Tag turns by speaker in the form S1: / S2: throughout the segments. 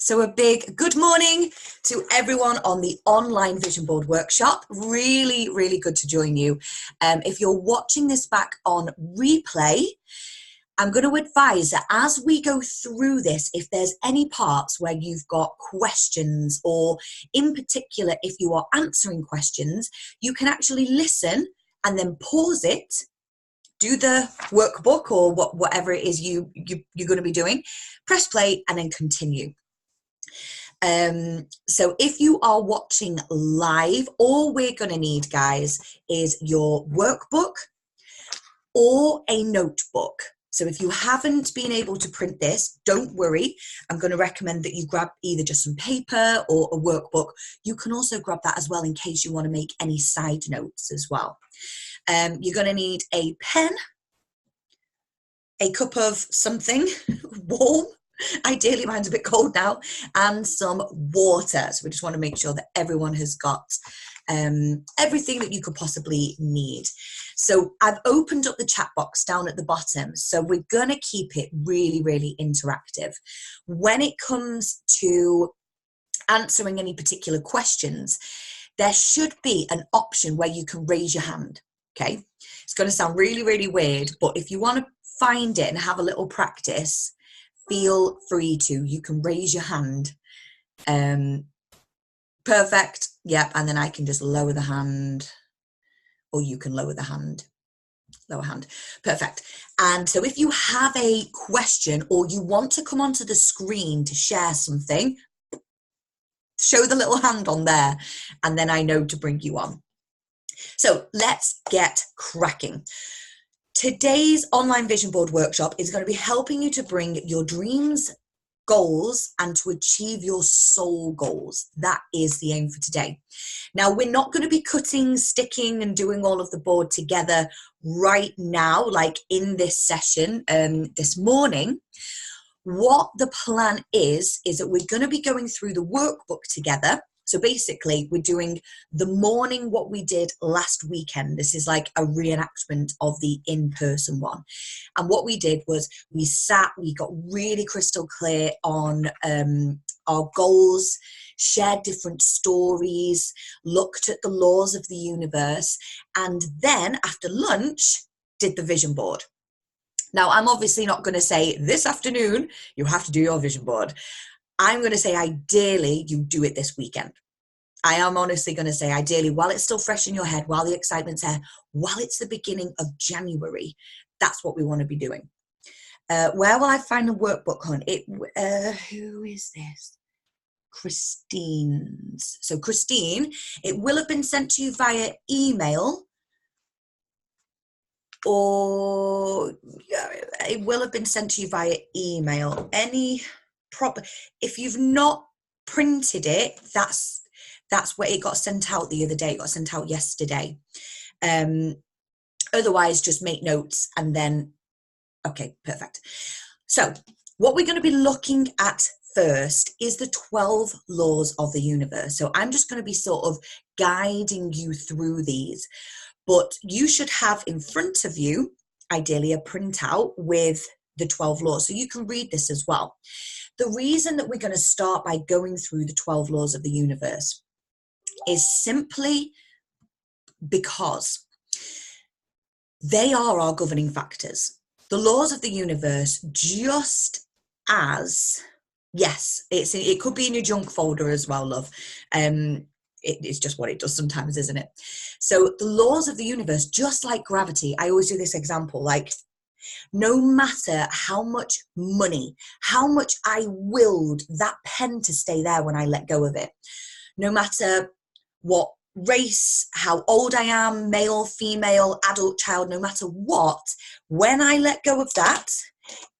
S1: So a big good morning to everyone on the online vision board workshop. Really, really good to join you. If you're watching this back on replay, I'm going to advise that as we go through this, if there's any parts where you've got questions, or in particular, if you are answering questions, you can actually listen and then pause it, do the workbook or whatever it is you're going to be doing, press play and then continue. So if you are watching live, all we're going to need, guys, is your workbook or a notebook. So if you haven't been able to print this, don't worry. I'm going to recommend that you grab either just some paper or a workbook. You can also grab that as well in case you want to make any side notes as well. You're going to need a pen, a cup of something warm. Ideally, mine's a bit cold now, and some water. So we just want to make sure that everyone has got everything that you could possibly need. So I've opened up the chat box down at the bottom. So we're going to keep it really, really interactive. When it comes to answering any particular questions, there should be an option where you can raise your hand. Okay. It's going to sound really, really weird, but if you want to find it and have a little practice, feel free to. You can raise your hand. Perfect. Yep. And then I can just lower the hand, or you can lower the hand. Lower hand. Perfect. And so if you have a question or you want to come onto the screen to share something, show the little hand on there, and then I know to bring you on. So let's get cracking. Today's online vision board workshop is going to be helping you to bring your dreams, goals, and to achieve your soul goals. That is the aim for today. Now, we're not going to be cutting, sticking, and doing all of the board together right now, like in this session this morning. What the plan is that we're going to be going through the workbook together. So basically, we're doing the morning what we did last weekend. This is like a reenactment of the in-person one. And what we did was we got really crystal clear on our goals, shared different stories, looked at the laws of the universe, and then after lunch, did the vision board. Now, I'm obviously not going to say this afternoon, you have to do your vision board. I'm going to say ideally you do it this weekend. I am honestly going to say ideally while it's still fresh in your head, while the excitement's there, while it's the beginning of January. That's what we want to be doing. Where will I find the workbook on it? Who is this? Christine's. So Christine, it will have been sent to you via email, or it will have been sent to you via email. If you've not printed it, that's where it got sent out the other day. It got sent out yesterday. Otherwise, just make notes and then, okay, perfect. So what we're going to be looking at first is the 12 laws of the universe. So I'm just going to be sort of guiding you through these, but you should have in front of you, ideally, a printout with the 12 laws. So you can read this as well. The reason that we're going to start by going through the 12 laws of the universe is simply because they are our governing factors. The laws of the universe, just as, yes, it could be in your junk folder as well, love. It's just what it does sometimes, isn't it? So the laws of the universe, just like gravity, I always do this example, like no matter how much money, how much I willed that pen to stay there when I let go of it, no matter what race, how old I am, male, female, adult, child, no matter what, when I let go of that,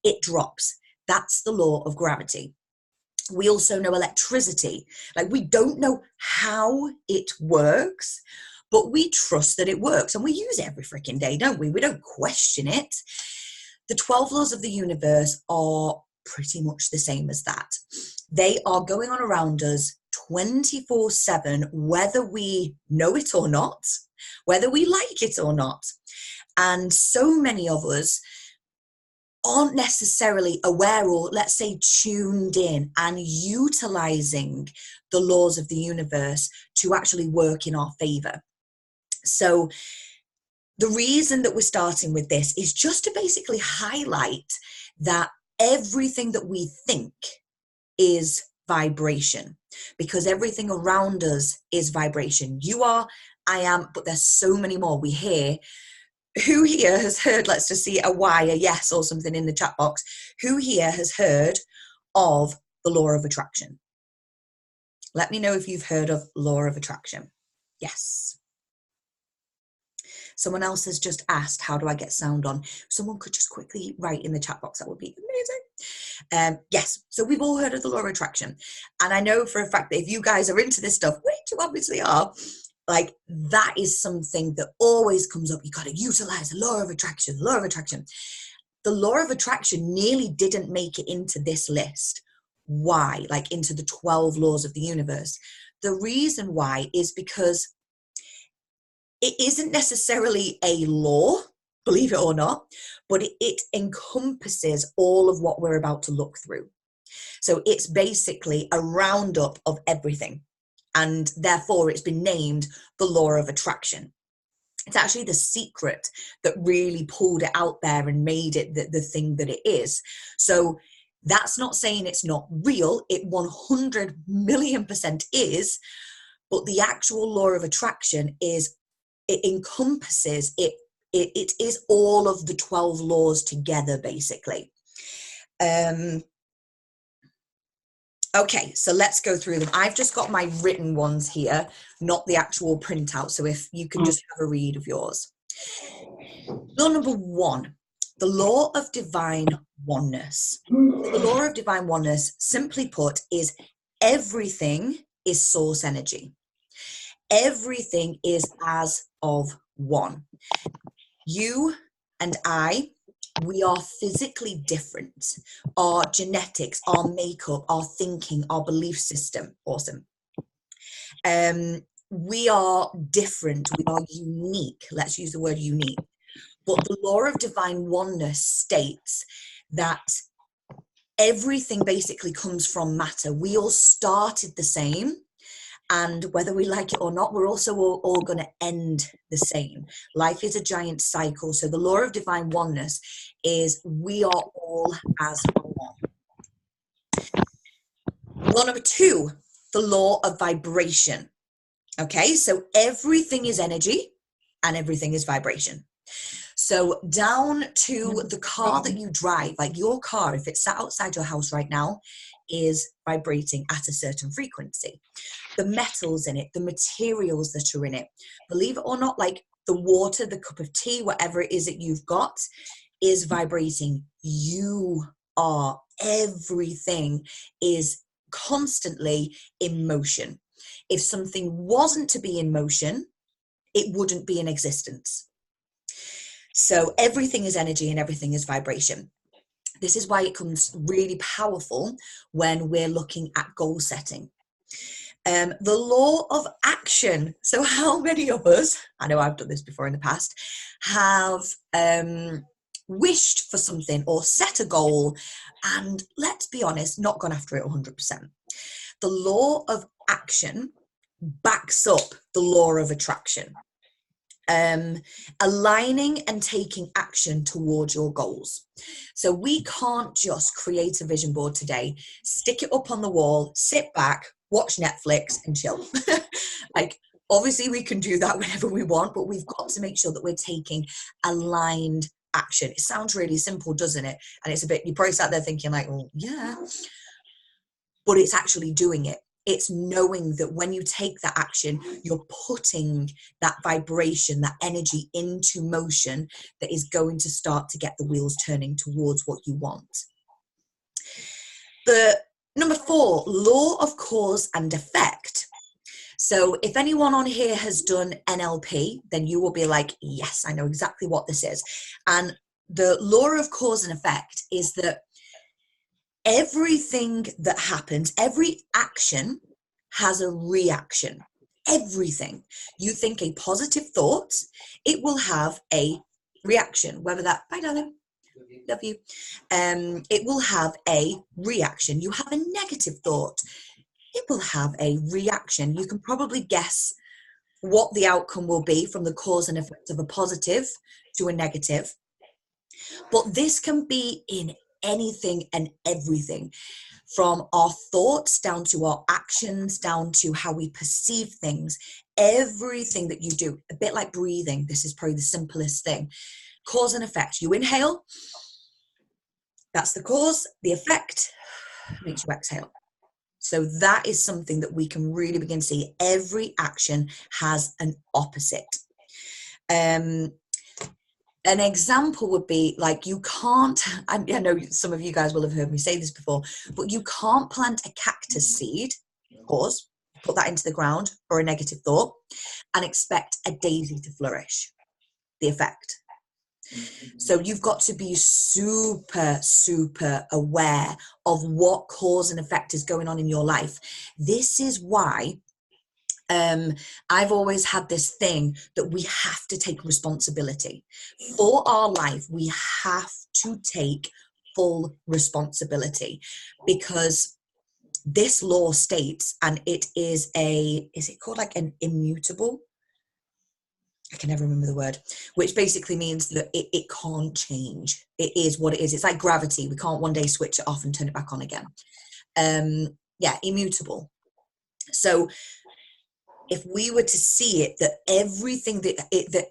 S1: it drops. That's the law of gravity. We also know electricity. Like, we don't know how it works, but we trust that it works, and we use it every freaking day, don't we? We don't question it. The 12 laws of the universe are pretty much the same as that. They are going on around us 24/7, whether we know it or not, whether we like it or not. And so many of us aren't necessarily aware or, let's say, tuned in and utilizing the laws of the universe to actually work in our favor. So the reason that we're starting with this is just to basically highlight that everything that we think is vibration, because everything around us is vibration. You are, I am, but there's so many more. We hear. Who here has heard, let's just see a Y, a yes or something in the chat box. Who here has heard of the law of attraction? Let me know if you've heard of law of attraction. Yes. Someone else has just asked, how do I get sound on? Someone could just quickly write in the chat box. That would be amazing. Yes, so we've all heard of the law of attraction. And I know for a fact that if you guys are into this stuff, which you obviously are, like that is something that always comes up. You got to utilize the law of attraction, the law of attraction. The law of attraction nearly didn't make it into this list. Why? Like into the 12 laws of the universe. The reason why is because it isn't necessarily a law, believe it or not, but it encompasses all of what we're about to look through. So it's basically a roundup of everything. And therefore it's been named the law of attraction. It's actually the secret that really pulled it out there and made it the thing that it is. So that's not saying it's not real. It 100 million% is, but the actual law of attraction is, it encompasses, it is all of the 12 laws together, basically. Okay, so let's go through them. I've just got my written ones here, not the actual printout. So if you can just have a read of yours. Law number 1, the law of divine oneness. The law of divine oneness, simply put, is everything is source energy. Everything is as of one. You and I, we are physically different. Our genetics, our makeup, our thinking, our belief system, awesome. We are different. We are unique. Let's use the word unique. But the law of divine oneness states that everything basically comes from matter. We all started the same. And whether we like it or not, we're also all going to end the same. Life is a giant cycle. So the law of divine oneness is we are all as one. Law number 2, the law of vibration. Okay, so everything is energy and everything is vibration. So down to the car that you drive, like your car, if it's sat outside your house right now, is vibrating at a certain frequency. The metals in it, the materials that are in it, believe it or not, like the water, the cup of tea, whatever it is that you've got is vibrating. You are, everything is constantly in motion. If something wasn't to be in motion, it wouldn't be in existence. So everything is energy and everything is vibration. This is why it comes really powerful when we're looking at goal setting. The law of action. So how many of us, I know I've done this before in the past, have wished for something or set a goal and, let's be honest, not gone after it 100%. The law of action backs up the law of attraction. Aligning and taking action towards your goals. So we can't just create a vision board today, stick it up on the wall, sit back, watch Netflix and chill. Like, obviously we can do that whenever we want, but we've got to make sure that we're taking aligned action. It sounds really simple, doesn't it? And it's a bit, you probably sat there thinking like, well, yeah, but it's actually doing it. It's knowing that when you take that action, you're putting that vibration, that energy into motion that is going to start to get the wheels turning towards what you want. The number 4, law of cause and effect. So if anyone on here has done NLP, then you will be like, yes, I know exactly what this is. And the law of cause and effect is that everything that happens, every action has a reaction. Everything. You think a positive thought, it will have a reaction, whether that, bye darling, Love you. It will have a reaction. You have a negative thought, it will have a reaction. You can probably guess what the outcome will be from the cause and effect of a positive to a negative. But this can be in anything and everything, from our thoughts down to our actions, down to how we perceive things. Everything that you do, a bit like breathing, this is probably the simplest thing. Cause and effect. You inhale, that's the cause. The effect makes you exhale. So that is something that we can really begin to see. Every action has an opposite. An example would be like, you can't, I know some of you guys will have heard me say this before, but you can't plant a cactus seed, pause, put that into the ground, or a negative thought, and expect a daisy to flourish. The effect. So you've got to be super, super aware of what cause and effect is going on in your life. This is why I've always had this thing that we have to take responsibility for our life. We have to take full responsibility, because this law states, and it is is it called like an immutable? I can never remember the word, which basically means that it can't change. It is what it is. It's like gravity. We can't one day switch it off and turn it back on again. Yeah, immutable. So if we were to see it, that everything that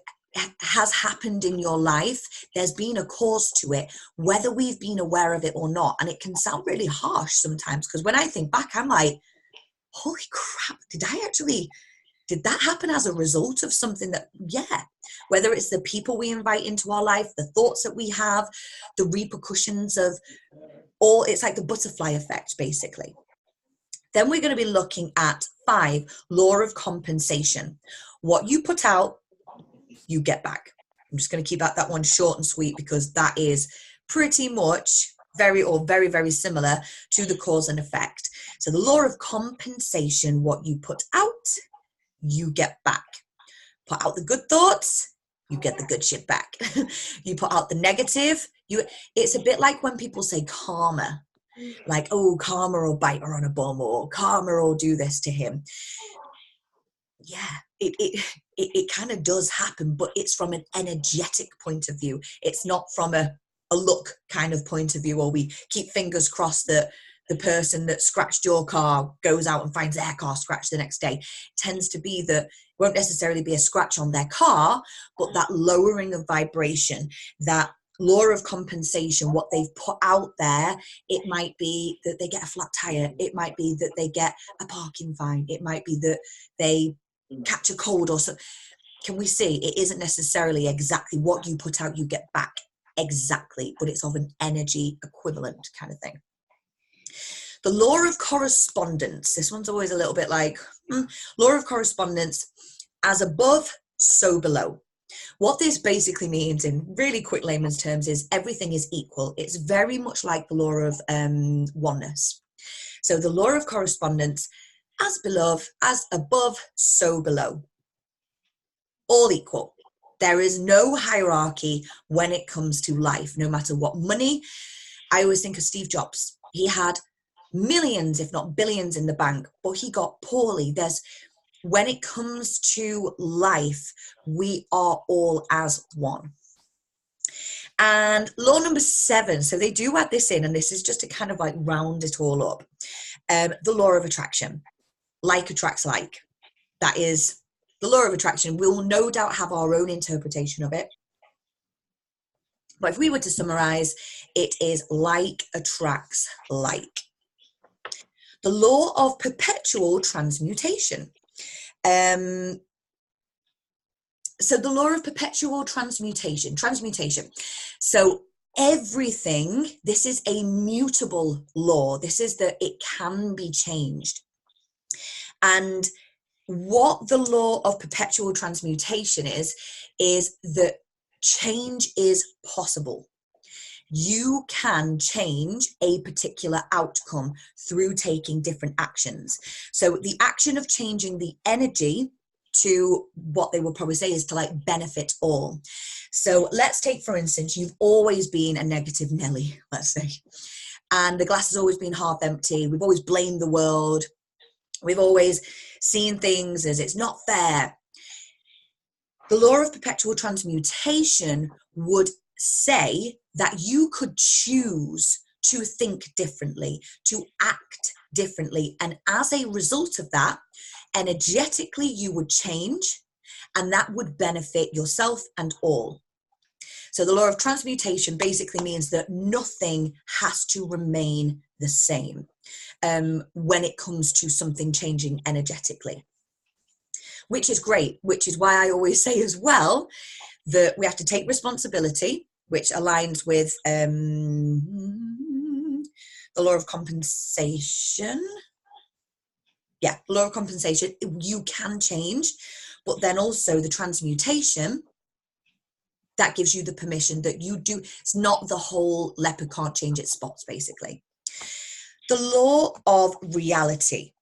S1: has happened in your life, there's been a cause to it, whether we've been aware of it or not. And it can sound really harsh sometimes, because when I think back, I'm like, holy crap, did that happen as a result of something that, yeah, whether it's the people we invite into our life, the thoughts that we have, the repercussions of all, it's like the butterfly effect, basically. Then we're going to be looking at 5, law of compensation. What you put out, you get back. I'm just going to keep that one short and sweet, because that is pretty much very, very similar to the cause and effect. So the law of compensation, what you put out, you get back. Put out the good thoughts, you get the good shit back. You put out the negative, it's a bit like when people say karma, like, oh, karma will bite her on a bum, or karma will do this to him. Yeah, it kind of does happen, but it's from an energetic point of view. It's not from a look kind of point of view, or we keep fingers crossed that the person that scratched your car goes out and finds their car scratched the next day. It tends to be that it won't necessarily be a scratch on their car, but that lowering of vibration, that law of compensation, what they've put out there, it might be that they get a flat tire. It might be that they get a parking fine. It might be that they catch a cold or so. Can we see it isn't necessarily exactly what you put out, you get back exactly, but it's of an energy equivalent kind of thing. The law of correspondence. This one's always a little bit like, law of correspondence, as above, so below. What this basically means in really quick layman's terms is everything is equal. It's very much like the law of oneness. So the law of correspondence, as above, so below. All equal. There is no hierarchy when it comes to life, no matter what money. I always think of Steve Jobs. He had millions, if not billions in the bank, but he got poorly. When it comes to life, we are all as one. And law number 7, so they do add this in, and this is just to kind of like round it all up. The law of attraction. Like attracts like. That is the law of attraction. We'll no doubt have our own interpretation of it. But if we were to summarize, it is like attracts like. The law of perpetual transmutation. So the law of perpetual transmutation. So everything, this is a mutable law. This is that it can be changed. And what the law of perpetual transmutation is that change is possible. You can change a particular outcome through taking different actions. So the action of changing the energy to what they will probably say is to like benefit all. So let's take, for instance, you've always been a negative Nelly, let's say, and the glass has always been half empty. We've always blamed the world. We've always seen things as it's not fair. The law of perpetual transmutation would say that you could choose to think differently, to act differently. And as a result of that, energetically, you would change, and that would benefit yourself and all. So the law of transmutation basically means that nothing has to remain the same when it comes to something changing energetically, which is great, which is why I always say as well that we have to take responsibility, which aligns with the law of compensation. Yeah, law of compensation. You can change, but then also the transmutation, that gives you the permission that you do. It's not the whole leopard can't change its spots, basically. The law of reality.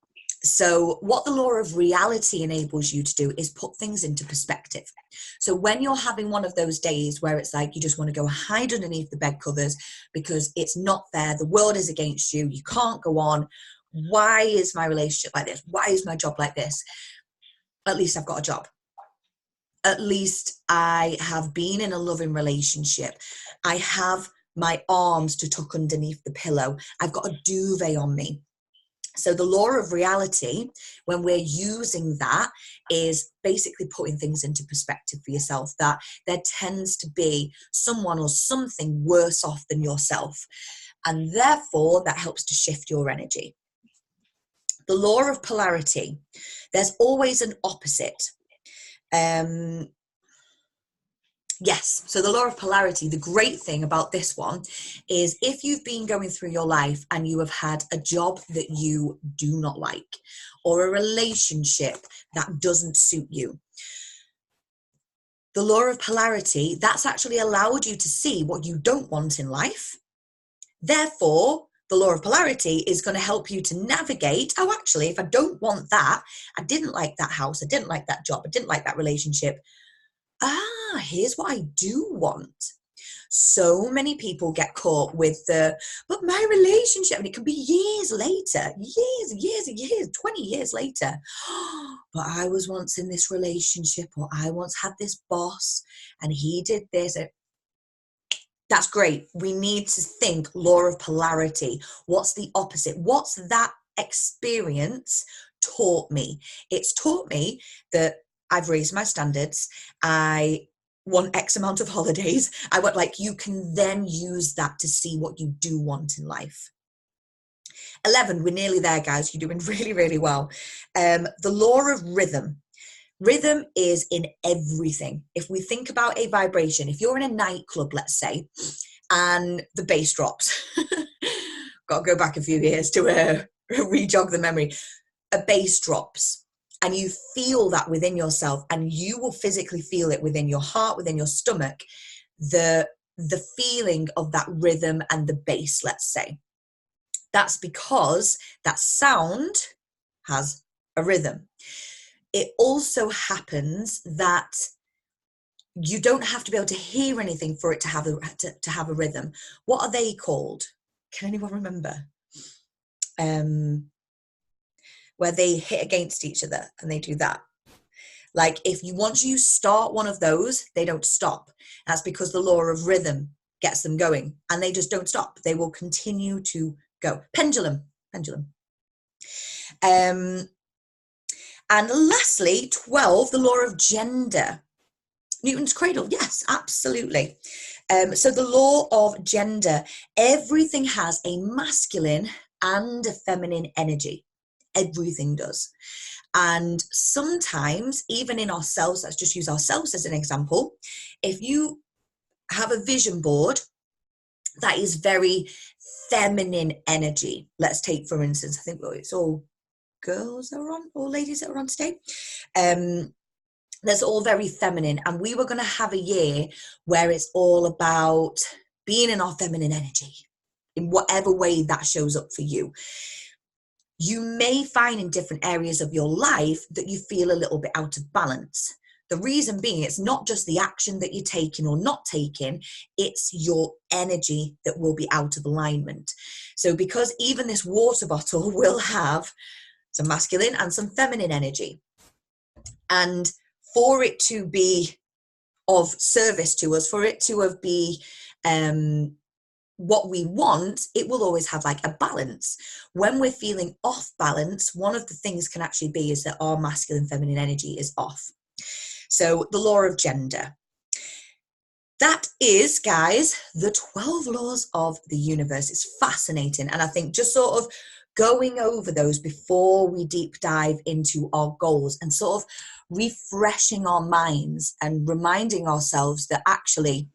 S1: So what the law of reality enables you to do is put things into perspective. So when you're having one of those days where it's like you just want to go hide underneath the bed covers because it's not fair, the world is against you, you can't go on, why is my relationship like this? Why is my job like this? At least I've got a job. At least I have been in a loving relationship. I have my arms to tuck underneath the pillow. I've got a duvet on me. So the law of reality, when we're using that, is basically putting things into perspective for yourself, that there tends to be someone or something worse off than yourself. And therefore, that helps to shift your energy. The law of polarity, there's always an opposite. Yes, so the law of polarity, the great thing about this one is if you've been going through your life and you have had a job that you do not like, or a relationship that doesn't suit you, the law of polarity, that's actually allowed you to see what you don't want in life. Therefore, the law of polarity is going to help you to navigate, oh, actually, if I don't want that, I didn't like that house, I didn't like that job, I didn't like that relationship, here's what I do want. So many people get caught with but my relationship, and it can be years later, years, 20 years later. But I was once in this relationship, or I once had this boss and he did this. That's great. We need to think law of polarity. What's the opposite? What's that experience taught me? It's taught me that I've raised my standards. I want X amount of holidays. I want, like, you can then use that to see what you do want in life. 11, we're nearly there, guys. You're doing really, really well. The law of rhythm. Rhythm is in everything. If we think about a vibration, if you're in a nightclub, let's say, and the bass drops, got to go back a few years to re-jog the memory. A bass drops and you feel that within yourself, and you will physically feel it within your heart, within your stomach, the feeling of that rhythm and the bass, let's say. That's because that sound has a rhythm. It also happens that you don't have to be able to hear anything for it to have a rhythm. What are they called? Can anyone remember? Where they hit against each other and they do that. Like, if you once you start one of those, they don't stop. That's because the law of rhythm gets them going, and they just don't stop. They will continue to go. Pendulum. And lastly, 12, the law of gender. Newton's cradle. Yes, absolutely. So the law of gender, everything has a masculine and a feminine energy. Everything does. And sometimes, even in ourselves, let's just use ourselves as an example. If you have a vision board that is very feminine energy, let's take, for instance, I think it's all girls that are on, or ladies that are on today. That's all very feminine. And we were going to have a year where it's all about being in our feminine energy in whatever way that shows up for you. You may find in different areas of your life that you feel a little bit out of balance. The reason being, it's not just the action that you're taking or not taking, it's your energy that will be out of alignment. So because even this water bottle will have some masculine and some feminine energy, and for it to be of service to us, for it to be what we want, it will always have like a balance. When we're feeling off balance, one of the things can actually be is that our masculine feminine energy is off. So the law of gender. That is, guys, the 12 laws of the universe. It's fascinating. And I think just sort of going over those before we deep dive into our goals and sort of refreshing our minds and reminding ourselves that actually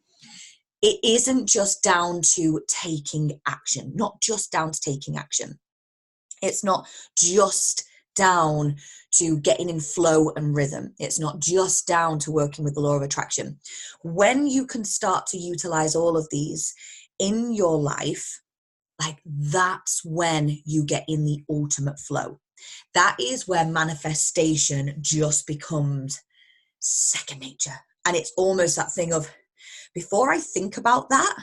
S1: it isn't just down to taking action, not just down to taking action. It's not just down to getting in flow and rhythm. It's not just down to working with the law of attraction. When you can start to utilize all of these in your life, like that's when you get in the ultimate flow. That is where manifestation just becomes second nature. And it's almost that thing of, before I think about that,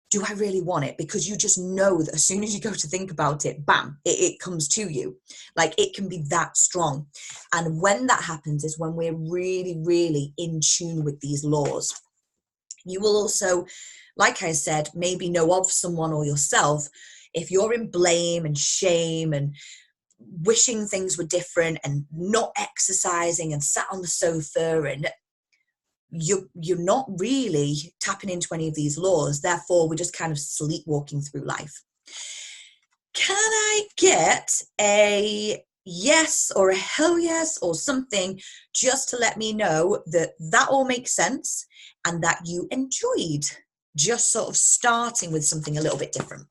S1: do I really want it? Because you just know that as soon as you go to think about it, bam, it comes to you. Like it can be that strong. And when that happens is when we're really, really in tune with these laws. You will also, like I said, maybe know of someone or yourself, if you're in blame and shame and wishing things were different and not exercising and sat on the sofa, and you're not really tapping into any of these laws. Therefore, we're just kind of sleepwalking through life. Can I get a yes or a hell yes or something just to let me know that that all makes sense and that you enjoyed just sort of starting with something a little bit different?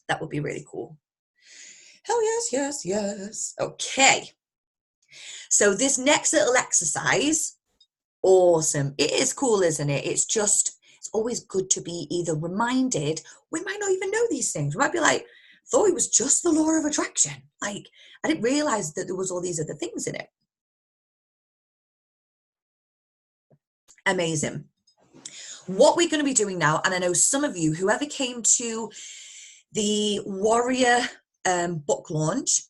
S1: That would be really cool. Hell yes, yes, yes. Okay. So this next little exercise, awesome. It is cool, isn't it? It's always good to be either reminded, we might not even know these things. We might be like, thought it was just the law of attraction. Like, I didn't realize that there was all these other things in it. Amazing. What we're going to be doing now, and I know some of you, whoever came to the Warrior book launch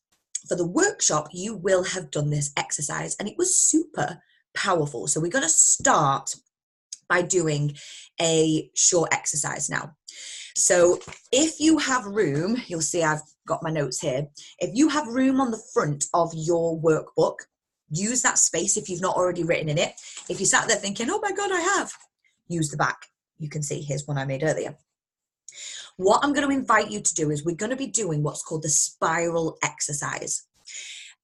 S1: for the workshop, you will have done this exercise and it was super powerful. So we're going to start by doing a short exercise now. So if you have room, you'll see I've got my notes here. If you have room on the front of your workbook, use that space if you've not already written in it. If you sat there thinking, oh my God, I have, use the back. You can see, here's one I made earlier. What I'm going to invite you to do is we're going to be doing what's called the spiral exercise.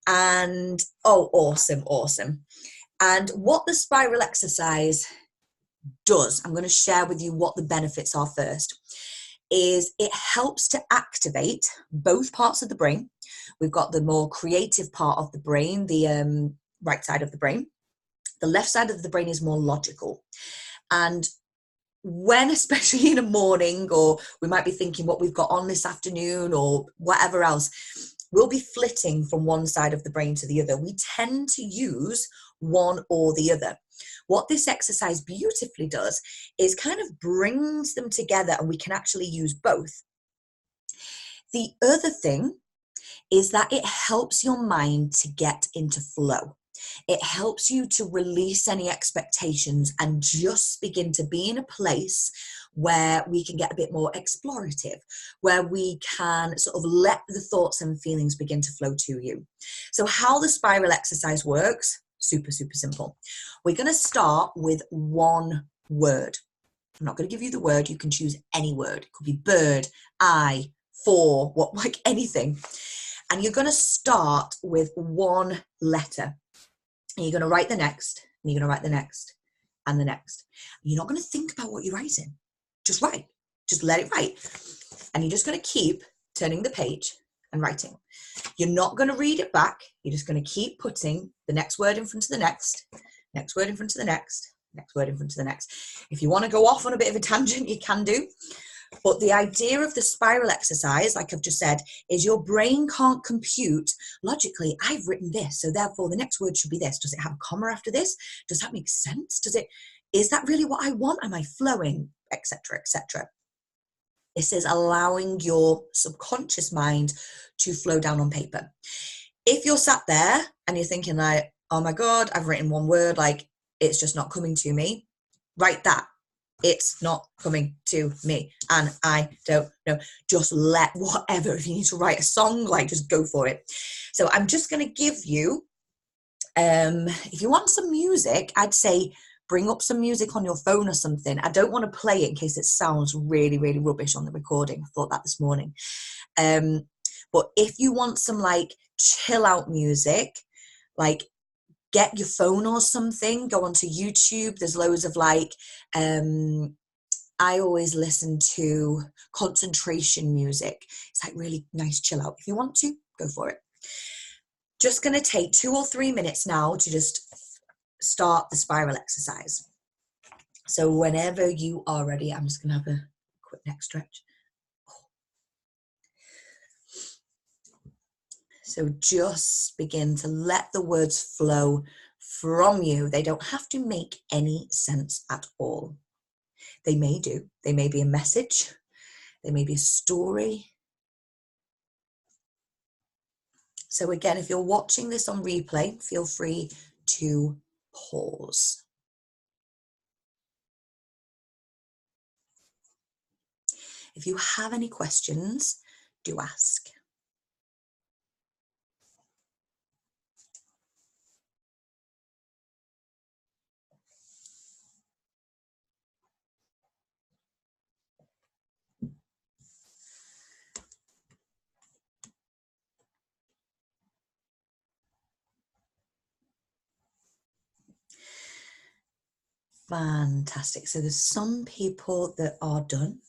S1: And, oh, awesome, awesome. And what the spiral exercise does, I'm going to share with you what the benefits are first, is it helps to activate both parts of the brain. We've got the more creative part of the brain, the right side of the brain. The left side of the brain is more logical. And when, especially in a morning, or we might be thinking what we've got on this afternoon or whatever else, we'll be flitting from one side of the brain to the other. We tend to use one or the other. What this exercise beautifully does is kind of brings them together and we can actually use both. The other thing is that it helps your mind to get into flow. It helps you to release any expectations and just begin to be in a place where we can get a bit more explorative, where we can sort of let the thoughts and feelings begin to flow to you. So how the spiral exercise works, super, super simple. We're going to start with one word. I'm not going to give you the word. You can choose any word. It could be bird, eye, for, what, like anything. And you're going to start with one letter. And you're going to write the next, and you're going to write the next, and the next. You're not going to think about what you're writing. Just write. Just let it write. And you're just going to keep turning the page and writing. You're not going to read it back. You're just going to keep putting the next word in front of the next word in front of the next word in front of the next. If you want to go off on a bit of a tangent, you can do. But the idea of the spiral exercise, like I've just said, is your brain can't compute logically, I've written this, so therefore the next word should be this. Does it have a comma after this? Does that make sense? Is that really what I want? Am I flowing? Etc., etc. This is allowing your subconscious mind to flow down on paper. If you're sat there and you're thinking like, oh my God, I've written one word, like it's just not coming to me, write that. It's not coming to me and I don't know. Just let whatever, if you need to write a song, like just go for it. So I'm just going to give you, if you want some music, I'd say bring up some music on your phone or something. I don't want to play it in case it sounds really, really rubbish on the recording. I thought that this morning. But if you want some like chill out music, like get your phone or something, go onto YouTube. There's loads of like, I always listen to concentration music. It's like really nice chill out. If you want to, go for it. Just going to take 2 or 3 minutes now to just start the spiral exercise. So whenever you are ready, I'm just going to have a quick neck stretch. So just begin to let the words flow from you. They don't have to make any sense at all. They may do. They may be a message. They may be a story. So again, if you're watching this on replay, feel free to pause. If you have any questions, do ask. Fantastic. So there's some people that are done.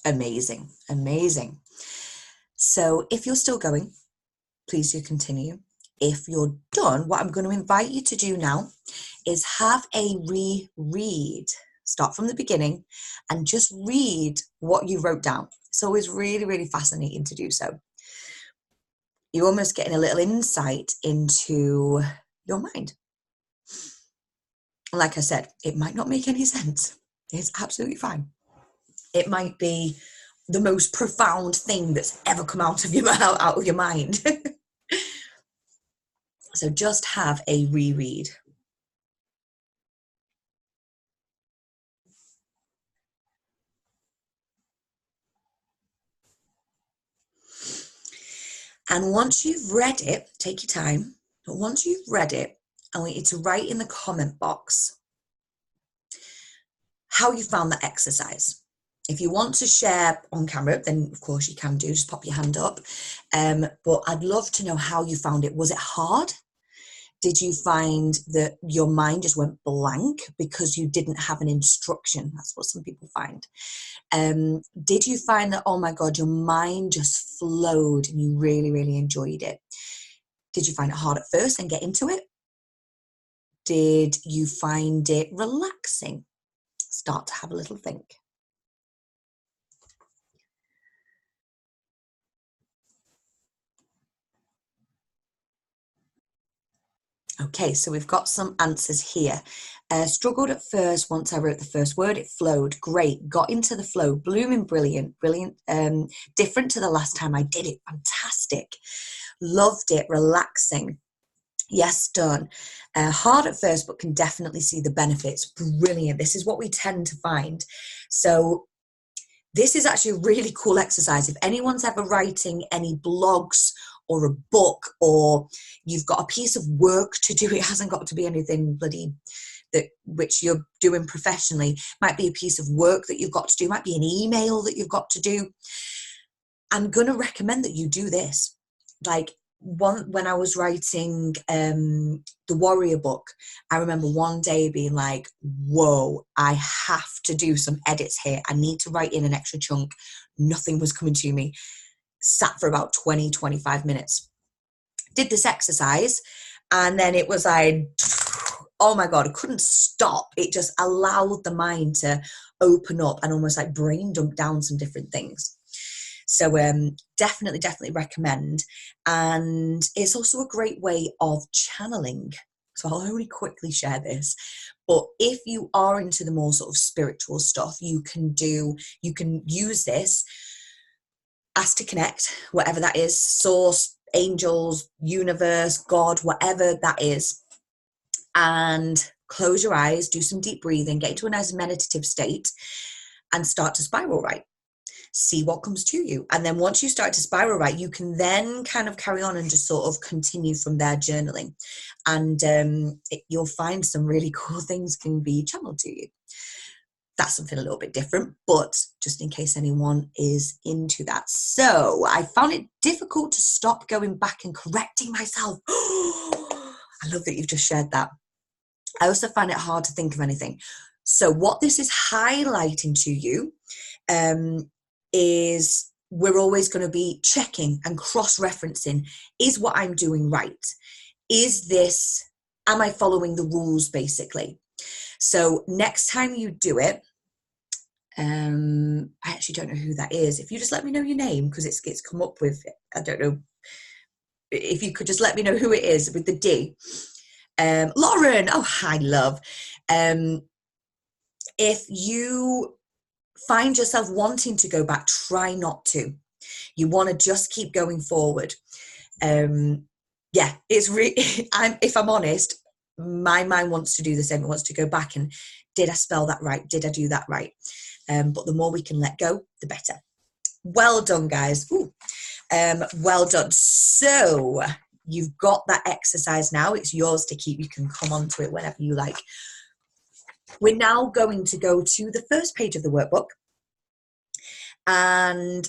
S1: Amazing, amazing. So if you're still going, please do continue. If you're done, what I'm going to invite you to do now is have a reread. Start from the beginning and just read what you wrote down. It's always really, really fascinating to do so. You're almost getting a little insight into your mind. Like I said, it might not make any sense. It's absolutely fine. It might be the most profound thing that's ever come out of your mind. So just have a reread. And once you've read it, take your time, but once you've read it, I want you to write in the comment box how you found the exercise. If you want to share on camera, then of course you can do, just pop your hand up. But I'd love to know how you found it. Was it hard? Did you find that your mind just went blank because you didn't have an instruction? That's what some people find. Did you find that, oh my God, your mind just flowed and you really, really enjoyed it? Did you find it hard at first and get into it? Did you find it relaxing? Start to have a little think. Okay, so we've got some answers here. Struggled at first. Once I wrote the first word, it flowed. Great. Got into the flow. Blooming brilliant. Brilliant. Different to the last time I did it. Fantastic. Loved it. Relaxing. Yes, done. Hard at first, but can definitely see the benefits. Brilliant. This is what we tend to find. So this is actually a really cool exercise. If anyone's ever writing any blogs or a book, or you've got a piece of work to do, it hasn't got to be anything bloody which you're doing professionally. It might be a piece of work that you've got to do, it might be an email that you've got to do. I'm going to recommend that you do this. Like when I was writing the Warrior book, I remember one day being like, whoa, I have to do some edits here. I need to write in an extra chunk. Nothing was coming to me. Sat for about 20, 25 minutes. did this exercise, and then it was like, oh my God, I couldn't stop. It just allowed the mind to open up and almost like brain dump down some different things. So definitely recommend. And it's also a great way of channeling. So I'll only quickly share this. But if you are into the more sort of spiritual stuff, you can use this, ask to connect, whatever that is, source, angels, universe, God, whatever that is, and close your eyes, do some deep breathing, get into a nice meditative state, and start to spiral right. See what comes to you. And then once you start to spiral right, you can then kind of carry on and just sort of continue from there journaling. And you'll find some really cool things can be channeled to you. That's something a little bit different, but just in case anyone is into that. So I found it difficult to stop going back and correcting myself. I love that you've just shared that. I also find it hard to think of anything. So what this is highlighting to you is we're always going to be checking and cross-referencing. Is what I'm doing right? Am I following the rules, basically? So next time you do it, I actually don't know who that is. If you just let me know your name, because it's come up with, I don't know, if you could just let me know who it is with the D. Lauren, oh, hi, love. If you find yourself wanting to go back, try not to. You want to just keep going forward. Yeah, it's really, if I'm honest, my mind wants to do the same. It wants to go back and, did I spell that right? Did I do that right? But the more we can let go, the better. Well done, guys. Ooh. Well done. So you've got that exercise now. It's yours to keep. You can come on to it whenever you like. We're now going to go to the first page of the workbook. And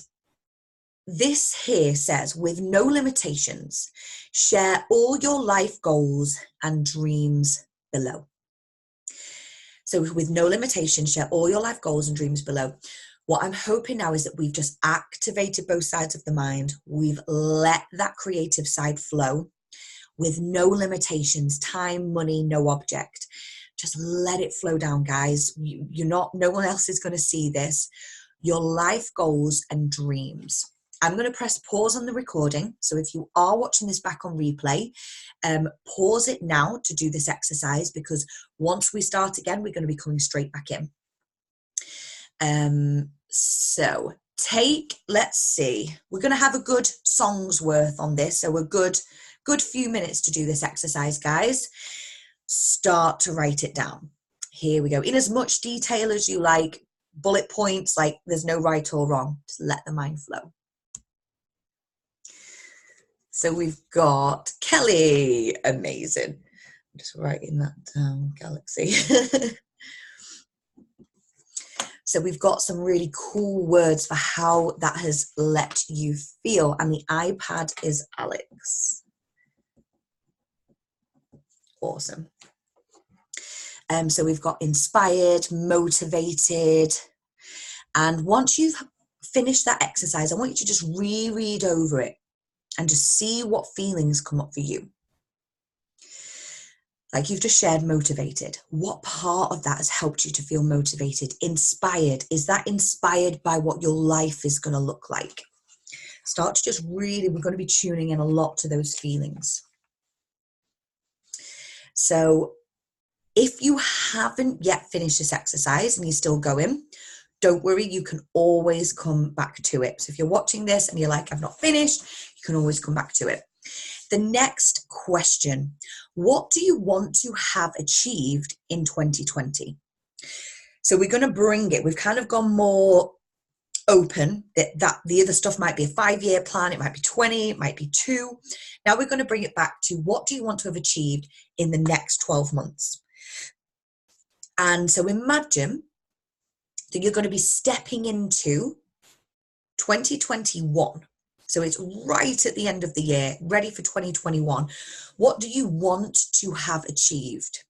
S1: this here says, with no limitations, share all your life goals and dreams below. So with no limitations, share all your life goals and dreams below. What I'm hoping now is that we've just activated both sides of the mind. We've let that creative side flow with no limitations, time, money, no object. Just let it flow down, guys. No one else is going to see this. Your life goals and dreams. I'm going to press pause on the recording. So if you are watching this back on replay, pause it now to do this exercise, because once we start again, we're going to be coming straight back in. So let's see, we're going to have a good song's worth on this. So a good few minutes to do this exercise, guys. Start to write it down. Here we go. In as much detail as you like, bullet points, like there's no right or wrong. Just let the mind flow. So we've got Kelly. Amazing. I'm just writing that down, Galaxy. So we've got some really cool words for how that has let you feel. And the iPad is Alex. Awesome. So we've got inspired, motivated. And once you've finished that exercise, I want you to just reread over it and just see what feelings come up for you. Like you've just shared motivated. What part of that has helped you to feel motivated? Inspired. Is that inspired by what your life is going to look like? Start to just we're going to be tuning in a lot to those feelings. So if you haven't yet finished this exercise and you're still going, don't worry, you can always come back to it. So if you're watching this and you're like, I've not finished, you can always come back to it. The next question, what do you want to have achieved in 2020? So we're going to bring it, we've kind of gone more open, that the other stuff might be a 5-year plan, it might be 20, it might be 2. Now we're going to bring it back to what do you want to have achieved in the next 12 months? And so imagine that you're going to be stepping into 2021. So it's right at the end of the year, ready for 2021. What do you want to have achieved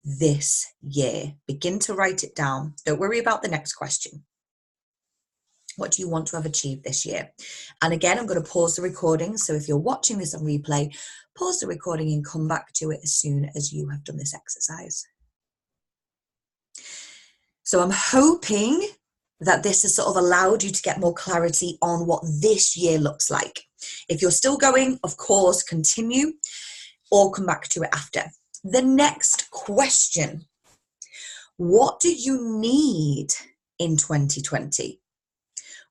S1: this year? Begin to write it down. Don't worry about the next question. What do you want to have achieved this year? And again, I'm going to pause the recording. So if you're watching this on replay, pause the recording and come back to it as soon as you have done this exercise. So I'm hoping that this has sort of allowed you to get more clarity on what this year looks like. If you're still going, of course, continue or come back to it after. The next question: what do you need in 2020?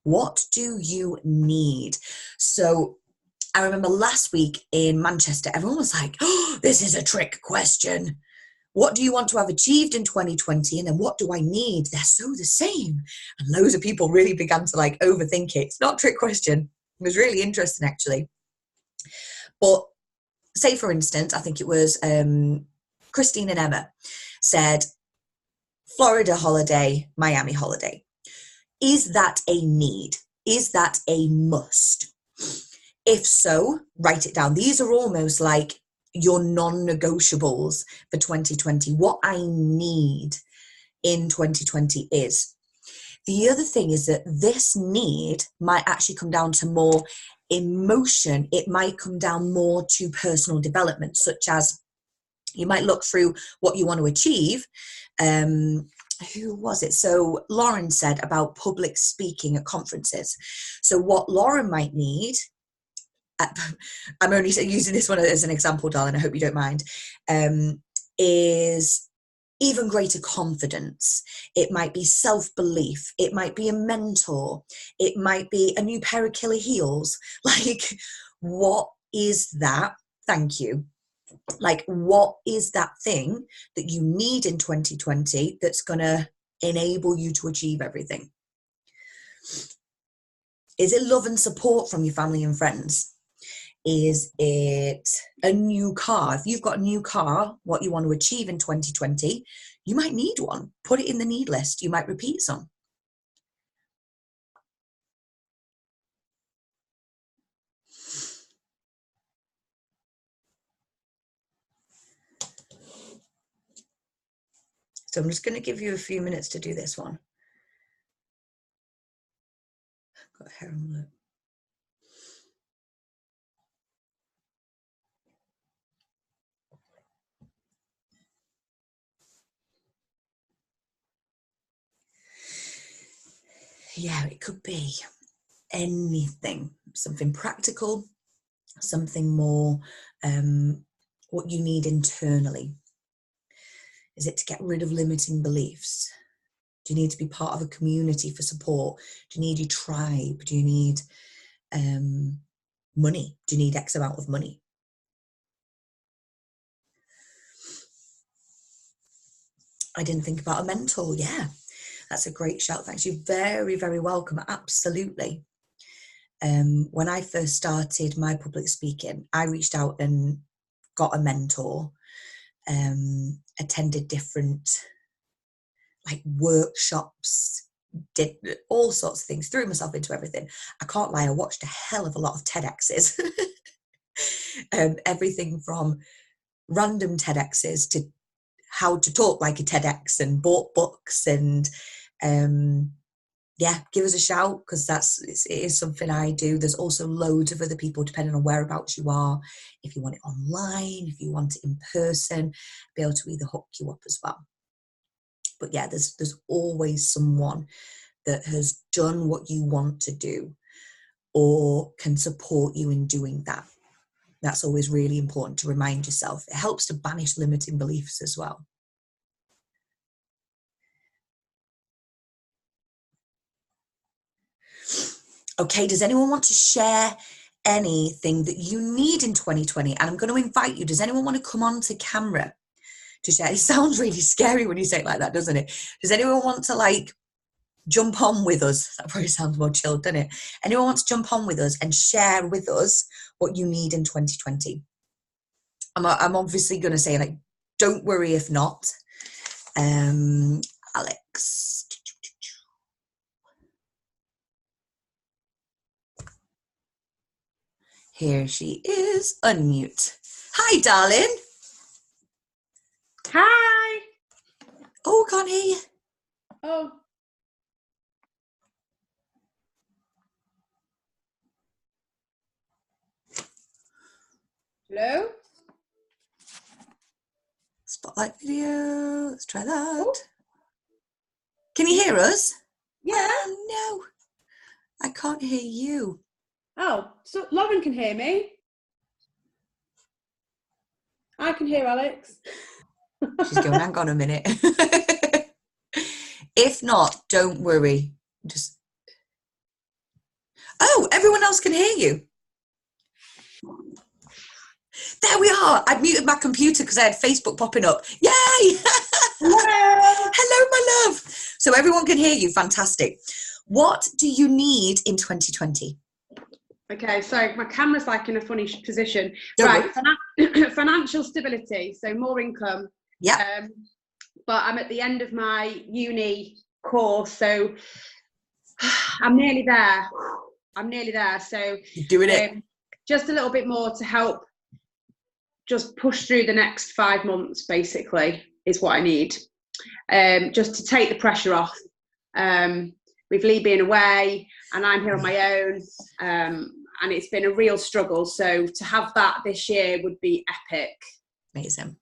S1: What do you need? So I remember last week in Manchester, everyone was like, oh, this is a trick question. What do you want to have achieved in 2020? And then what do I need? They're so the same. And loads of people really began to like overthink it. It's not a trick question. It was really interesting, actually. But say, for instance, I think it was Christine and Emma said, Florida holiday, Miami holiday. Is that a need? Is that a must? If so, write it down. These are almost like your non-negotiables for 2020. What I need in 2020 is. The other thing is that this need might actually come down to more emotion. It might come down more to personal development, such as you might look through what you want to achieve. Who was it? So Lauren said about public speaking at conferences. So what Lauren might need, I'm only using this one as an example, darling, I hope you don't mind, is even greater confidence. It might be self-belief. It might be a mentor. It might be a new pair of killer heels. Like, what is that? Thank you. Like, what is that thing that you need in 2020 that's going to enable you to achieve everything? Is it love and support from your family and friends? Is it a new car? If you've got a new car, what you want to achieve in 2020, you might need one. Put it in the need list. You might repeat some. So I'm just going to give you a few minutes to do this one. Got hair on the... Yeah, it could be anything, something practical, something more what you need internally. Is it to get rid of limiting beliefs? Do you need to be part of a community for support? Do you need your tribe? Do you need money? Do you need X amount of money? I didn't think about a mentor. Yeah, that's a great shout. Thanks. You're very, very welcome. Absolutely. When I first started my public speaking, I reached out and got a mentor, attended different like workshops, did all sorts of things, threw myself into everything. I can't lie, I watched a hell of a lot of TEDx's. Everything from random TEDx's to how to talk like a TEDx, and bought books, and yeah, give us a shout, because it is something I do. There's also loads of other people, depending on whereabouts you are. If you want it online, if you want it in person, be able to either hook you up as well. But yeah, there's always someone that has done what you want to do or can support you in doing that. That's always really important to remind yourself. It helps to banish limiting beliefs as well. Okay, does anyone want to share anything that you need in 2020? And I'm going to invite you. Does anyone want to come on to camera to share? It sounds really scary when you say it like that, doesn't it? Does anyone want to like jump on with us? That probably sounds more chilled, doesn't it? Anyone want to jump on with us and share with us what you need in 2020? I'm obviously going to say, like, don't worry if not. Alex. Here she is. Unmute. Hi, darling.
S2: Hi.
S1: Oh, can't hear you.
S2: Oh. Hello?
S1: Spotlight video. Let's try that.
S2: Oh.
S1: Can you hear us?
S2: Yeah.
S1: Oh, no. I can't hear you.
S2: Oh, so Lauren can hear me. I can hear Alex.
S1: She's going, hang on a minute. If not, don't worry. Just. Oh, everyone else can hear you. There we are. I'd muted my computer because I had Facebook popping up. Yay! Hello, my love. So everyone can hear you. Fantastic. What do you need in 2020?
S2: Okay, so my camera's like in a funny position.
S1: Don't
S2: right, financial stability, so more income.
S1: Yeah.
S2: But I'm at the end of my uni course, so I'm nearly there. So
S1: You're doing it.
S2: Just a little bit more to help just push through the next 5 months, basically, is what I need. Just to take the pressure off. With Lee being away and I'm here on my own, and it's been a real struggle. So to have that this year would be epic.
S1: Amazing.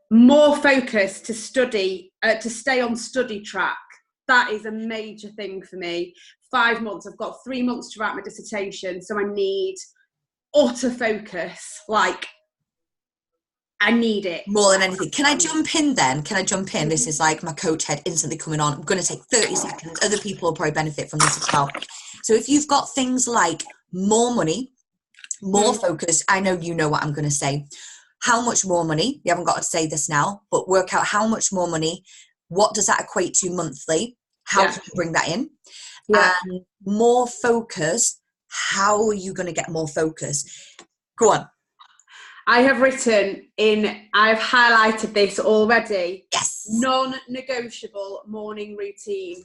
S2: More focus to study, to stay on study track. That is a major thing for me. 5 months, I've got 3 months to write my dissertation. So I need utter focus. Like, I need it.
S1: More than anything. Can I jump in then? This is like my coach head instantly coming on. I'm going to take 30 seconds. Other people will probably benefit from this as well. So if you've got things like more money, more focus, I know you know what I'm going to say. How much more money? You haven't got to say this now, but work out how much more money. What does that equate to monthly? How can you bring that in? And more focus. How are you going to get more focus? Go on.
S2: I've highlighted this already.
S1: Yes.
S2: Non-negotiable morning routine.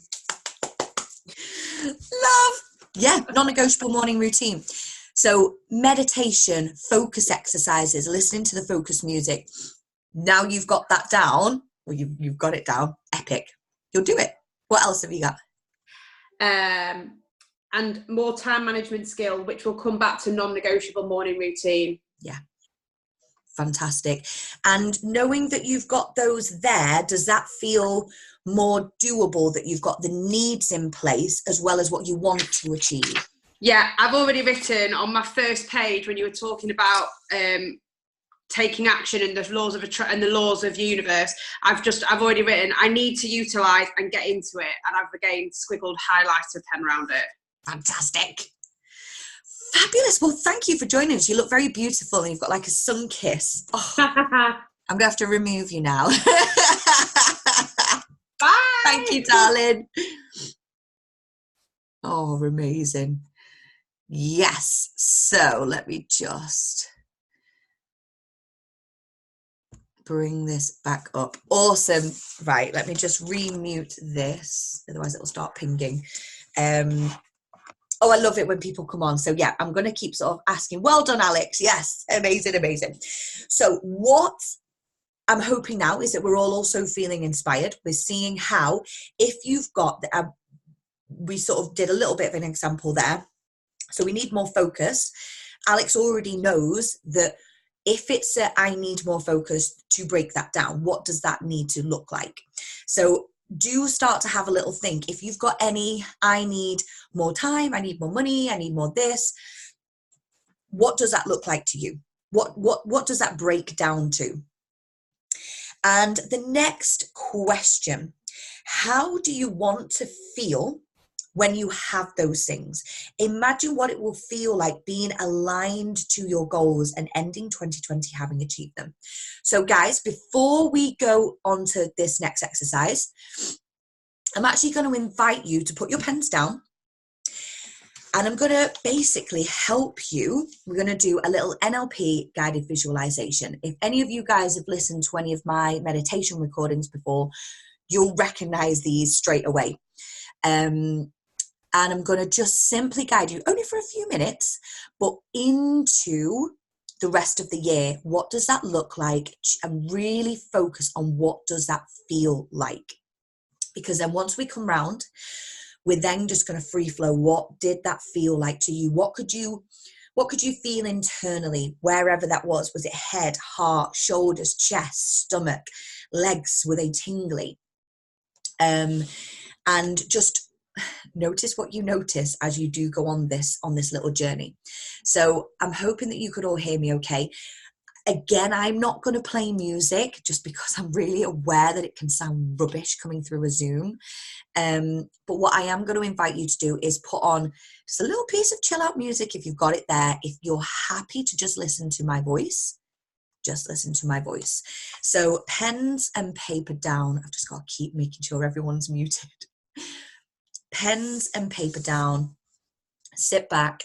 S1: Love. Yeah, non-negotiable morning routine. So meditation, focus exercises, listening to the focus music. Now you've got that down, or you've got it down. Epic. You'll do it. What else have you got?
S2: And more time management skill, which will come back to non-negotiable morning routine.
S1: Yeah. Fantastic. And knowing that you've got those there, does that feel more doable, that you've got the needs in place as well as what you want to achieve?
S2: Yeah, I've already written on my first page when you were talking about taking action and the laws of and the laws of universe. I've already written, I need to utilize and get into it, and I've again squiggled highlighter pen around it.
S1: Fantastic. Fabulous. Well, thank you for joining us. You look very beautiful and you've got like a sun kiss. Oh, I'm going to have to remove you now.
S2: Bye.
S1: Thank you, darling. Oh, amazing. Yes. So let me just bring this back up. Awesome. Right. Let me just remute this. Otherwise it'll start pinging. Oh, I love it when people come on. So yeah, I'm going to keep sort of asking. Well done, Alex. Yes. Amazing, amazing. So what I'm hoping now is that we're all also feeling inspired. We're seeing how, if you've got, we sort of did a little bit of an example there. So we need more focus. Alex already knows that if it's a, I need more focus, to break that down, what does that need to look like? So do start to have a little think. If you've got any, I need more time, I need more money, I need more this, what does that look like to you? What does that break down to? And the next question, how do you want to feel when you have those things? Imagine what it will feel like being aligned to your goals and ending 2020 having achieved them. So guys, before we go on to this next exercise, I'm actually going to invite you to put your pens down, and I'm going to basically help you. We're going to do a little NLP guided visualization. If any of you guys have listened to any of my meditation recordings before, you'll recognize these straight away. And I'm going to just simply guide you, only for a few minutes, but into the rest of the year. What does that look like? And really focus on what does that feel like? Because then once we come round, we're then just going to free flow. What did that feel like to you? What What could you feel internally, wherever that was? Was it head, heart, shoulders, chest, stomach, legs? Were they tingly? And just notice what you notice as you do go on this little journey. So I'm hoping that you could all hear me okay. Again, I'm not going to play music just because I'm really aware that it can sound rubbish coming through a Zoom. But what I am going to invite you to do is put on just a little piece of chill out music if you've got it there. If you're happy to just listen to my voice, just listen to my voice. So pens and paper down. I've just got to keep making sure everyone's muted. Pens and paper down. Sit back,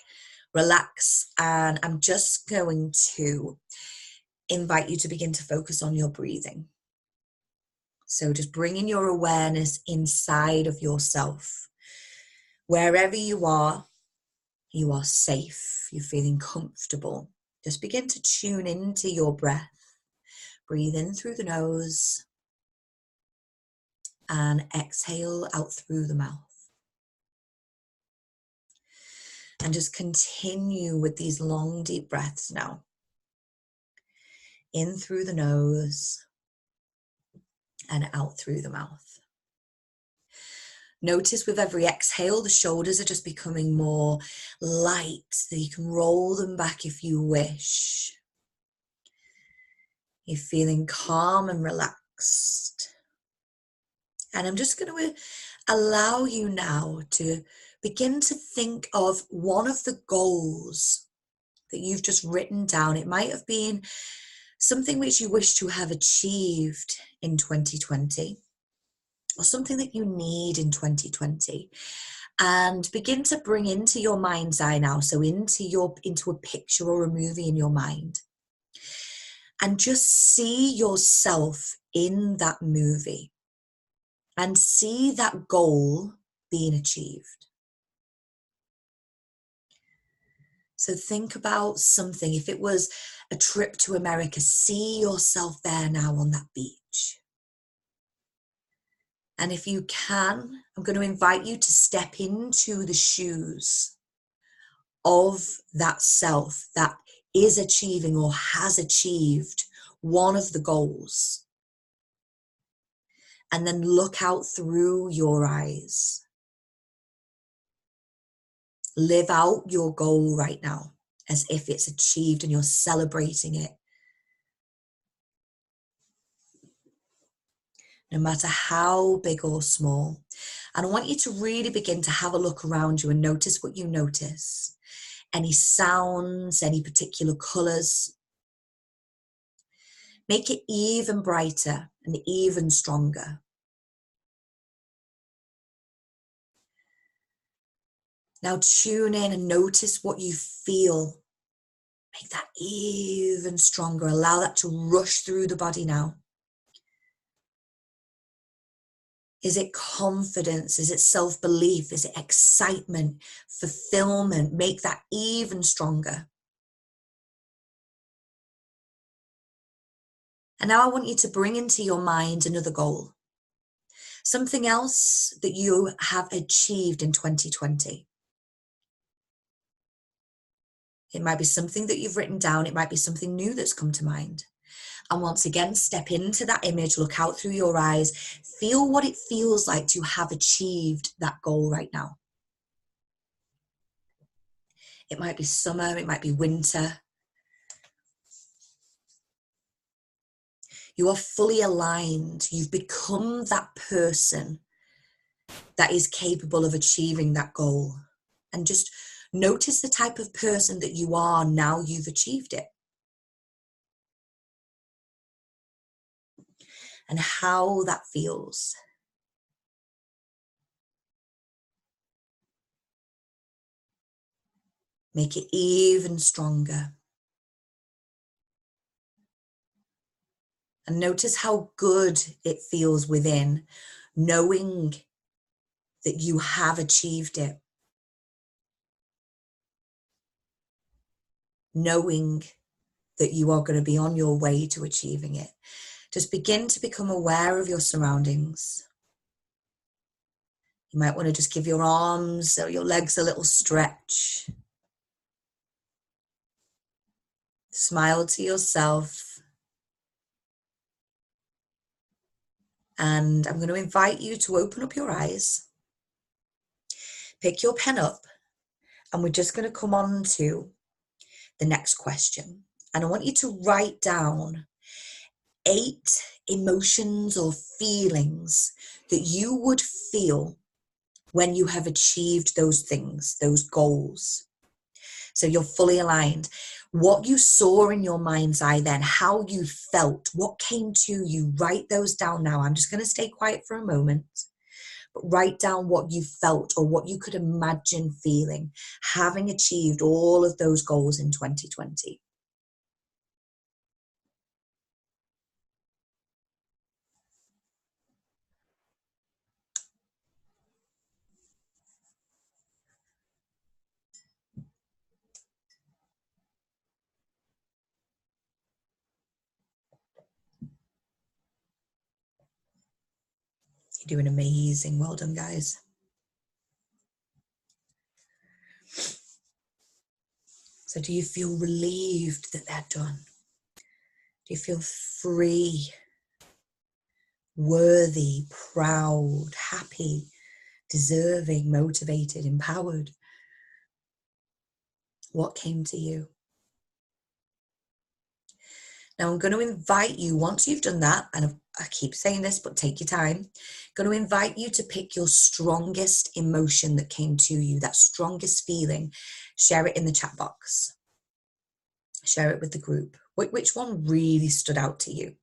S1: relax, and I'm just going to invite you to begin to focus on your breathing. So just bringing your awareness inside of yourself. Wherever you are safe, you're feeling comfortable. Just begin to tune into your breath. Breathe in through the nose and exhale out through the mouth. And just continue with these long, deep breaths now. In through the nose and out through the mouth. Notice with every exhale, the shoulders are just becoming more light, so you can roll them back if you wish. You're feeling calm and relaxed. And I'm just going to allow you now to begin to think of one of the goals that you've just written down. It might have been something which you wish to have achieved in 2020, or something that you need in 2020, and begin to bring into your mind's eye now, so into a picture or a movie in your mind, and just see yourself in that movie and see that goal being achieved. So think about something. If it was a trip to America, see yourself there now on that beach. And if you can, I'm going to invite you to step into the shoes of that self that is achieving or has achieved one of the goals. And then look out through your eyes. Live out your goal right now as if it's achieved and you're celebrating it. No matter how big or small. And I want you to really begin to have a look around you and notice what you notice. Any sounds, any particular colours. Make it even brighter and even stronger. Now tune in and notice what you feel. Make that even stronger. Allow that to rush through the body now. Is it confidence? Is it self-belief? Is it excitement, fulfillment? Make that even stronger. And now I want you to bring into your mind another goal. Something else that you have achieved in 2020. It might be something that you've written down. It might be something new that's come to mind. And once again, step into that image, look out through your eyes, feel what it feels like to have achieved that goal right now. It might be summer, it might be winter. You are fully aligned. You've become that person that is capable of achieving that goal. And just notice the type of person that you are now you've achieved it. And how that feels. Make it even stronger. And notice how good it feels within, knowing that you have achieved it. Knowing that you are going to be on your way to achieving it. Just begin to become aware of your surroundings. You might want to just give your arms or your legs a little stretch. Smile to yourself. And I'm going to invite you to open up your eyes. Pick your pen up, and we're just going to come on to the next question. And I want you to write down 8 emotions or feelings that you would feel when you have achieved those things, those goals. So you're fully aligned. What you saw in your mind's eye then, how you felt, what came to you, write those down now. I'm just going to stay quiet for a moment, but write down what you felt or what you could imagine feeling, having achieved all of those goals in 2020. You're doing amazing. Well done, guys. So do you feel relieved that they're done? Do you feel free, worthy, proud, happy, deserving, motivated, empowered? What came to you? Now I'm going to invite you, once you've done that, and I keep saying this, but take your time, I'm going to invite you to pick your strongest emotion that came to you, that strongest feeling. Share it in the chat box. Share it with the group. Which one really stood out to you?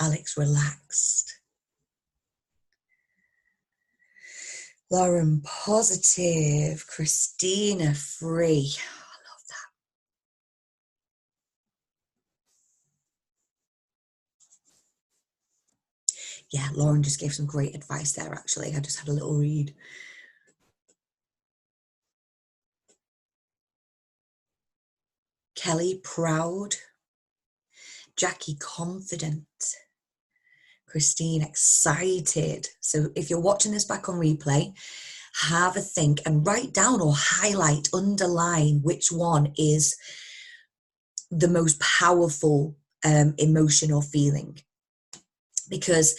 S1: Alex, relaxed. Lauren, positive. Christina, free. I love that. Yeah, Lauren just gave some great advice there, actually. I just had a little read. Kelly, proud. Jackie, confident. Christine, excited. So if you're watching this back on replay, have a think and write down or highlight, underline which one is the most powerful emotion or feeling. Because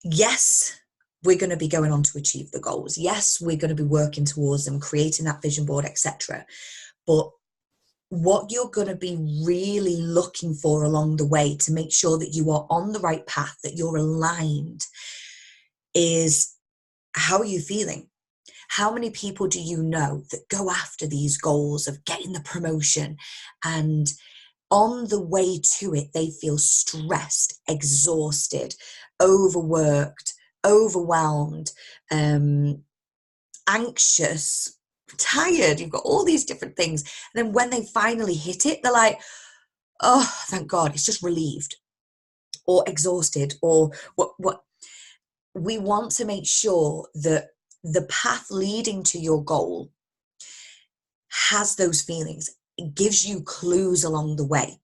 S1: yes, we're going to be going on to achieve the goals. Yes, we're going to be working towards them, creating that vision board, etc. But what you're going to be really looking for along the way to make sure that you are on the right path, that you're aligned, is how are you feeling? How many people do you know that go after these goals of getting the promotion, and on the way to it, they feel stressed, exhausted, overworked, overwhelmed, anxious, tired? You've got all these different things. And then when they finally hit it, they're like, oh, thank God, it's just relieved or exhausted or what. We want to make sure that the path leading to your goal has those feelings. It gives you clues along the way.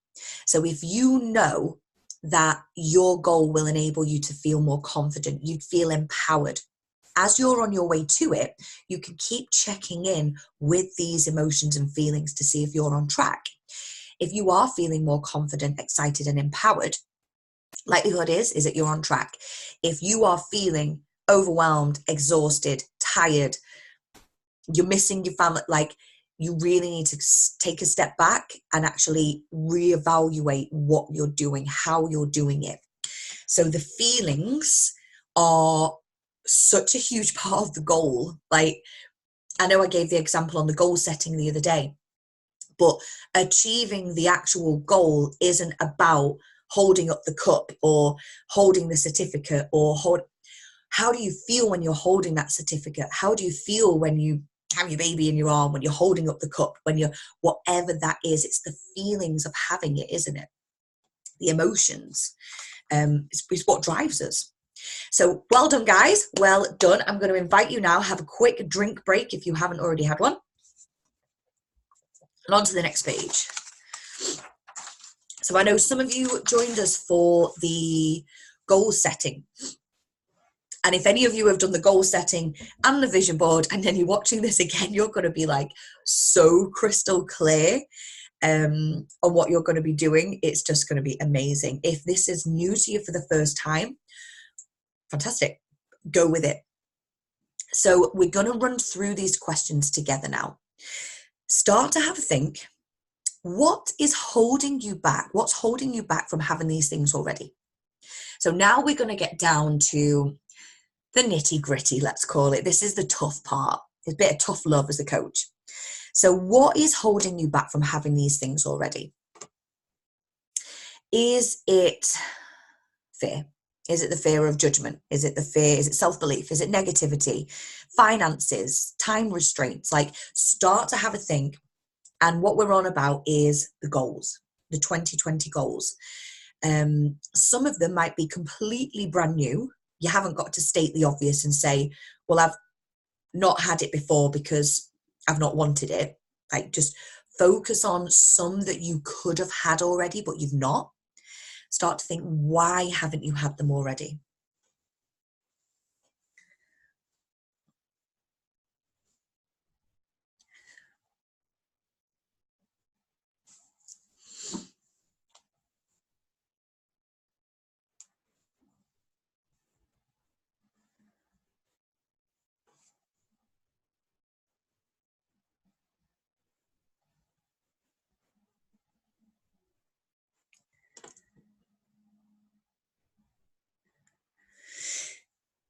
S1: So if you know that your goal will enable you to feel more confident, you'd feel empowered, as you're on your way to it, you can keep checking in with these emotions and feelings to see if you're on track. If you are feeling more confident, excited, and empowered, likelihood is that you're on track. If you are feeling overwhelmed, exhausted, tired, you're missing your family, like, you really need to take a step back and actually reevaluate what you're doing, how you're doing it. So the feelings are such a huge part of the goal. Like, I know I gave the example on the goal setting the other day, but achieving the actual goal isn't about holding up the cup or holding the certificate or how do you feel when you're holding that certificate? How do you feel when you have your baby in your arm, when you're holding up the cup, when you're whatever that is? It's the feelings of having it, isn't it? The emotions is what drives us. So well done, guys. Well done. I'm going to invite you now, have a quick drink break if you haven't already had one. And on to the next page. So I know some of you joined us for the goal setting. And if any of you have done the goal setting and the vision board, and then you're watching this again, you're going to be like so crystal clear on what you're going to be doing. It's just going to be amazing. If this is new to you for the first time, fantastic. Go with it. So we're going to run through these questions together now. Start to have a think. What is holding you back? What's holding you back from having these things already? So now we're going to get down to the nitty gritty, let's call it. This is the tough part. It's a bit of tough love as a coach. So what is holding you back from having these things already? Is it fear? Is it the fear of judgment? Is it the fear? Is it self-belief? Is it negativity? Finances, time restraints? Like, start to have a think. And what we're on about is the goals, the 2020 goals. Some of them might be completely brand new. You haven't got to state the obvious and say, well, I've not had it before because I've not wanted it. Like, just focus on some that you could have had already, but you've not. Start to think, why haven't you had them already?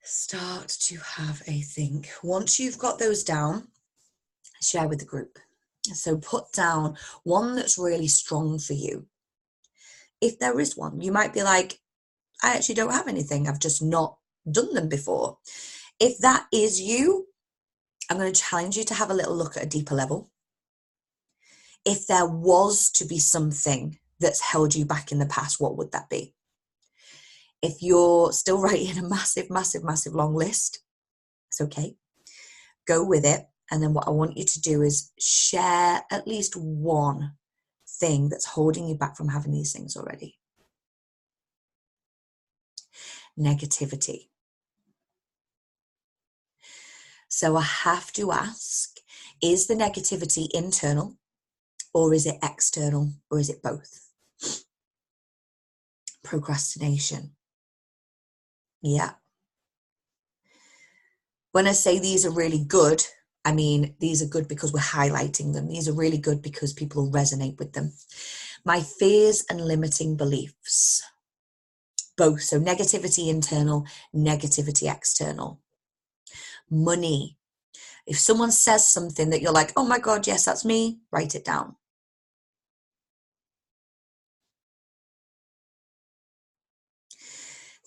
S1: Start to have a think. Once you've got those down, share with the group. So put down one that's really strong for you. If there is one, you might be like, I actually don't have anything. I've just not done them before. If that is you, I'm going to challenge you to have a little look at a deeper level. If there was to be something that's held you back in the past, what would that be? If you're still writing a massive, massive, massive long list, it's okay. Go with it. And then what I want you to do is share at least one thing that's holding you back from having these things already. Negativity. So I have to ask, is the negativity internal, or is it external, or is it both? Procrastination. Yeah. When I say these are really good, I mean, these are good because we're highlighting them. These are really good because people resonate with them. My fears and limiting beliefs. Both. So negativity internal, negativity external. Money. If someone says something that you're like, oh my God, yes, that's me, write it down.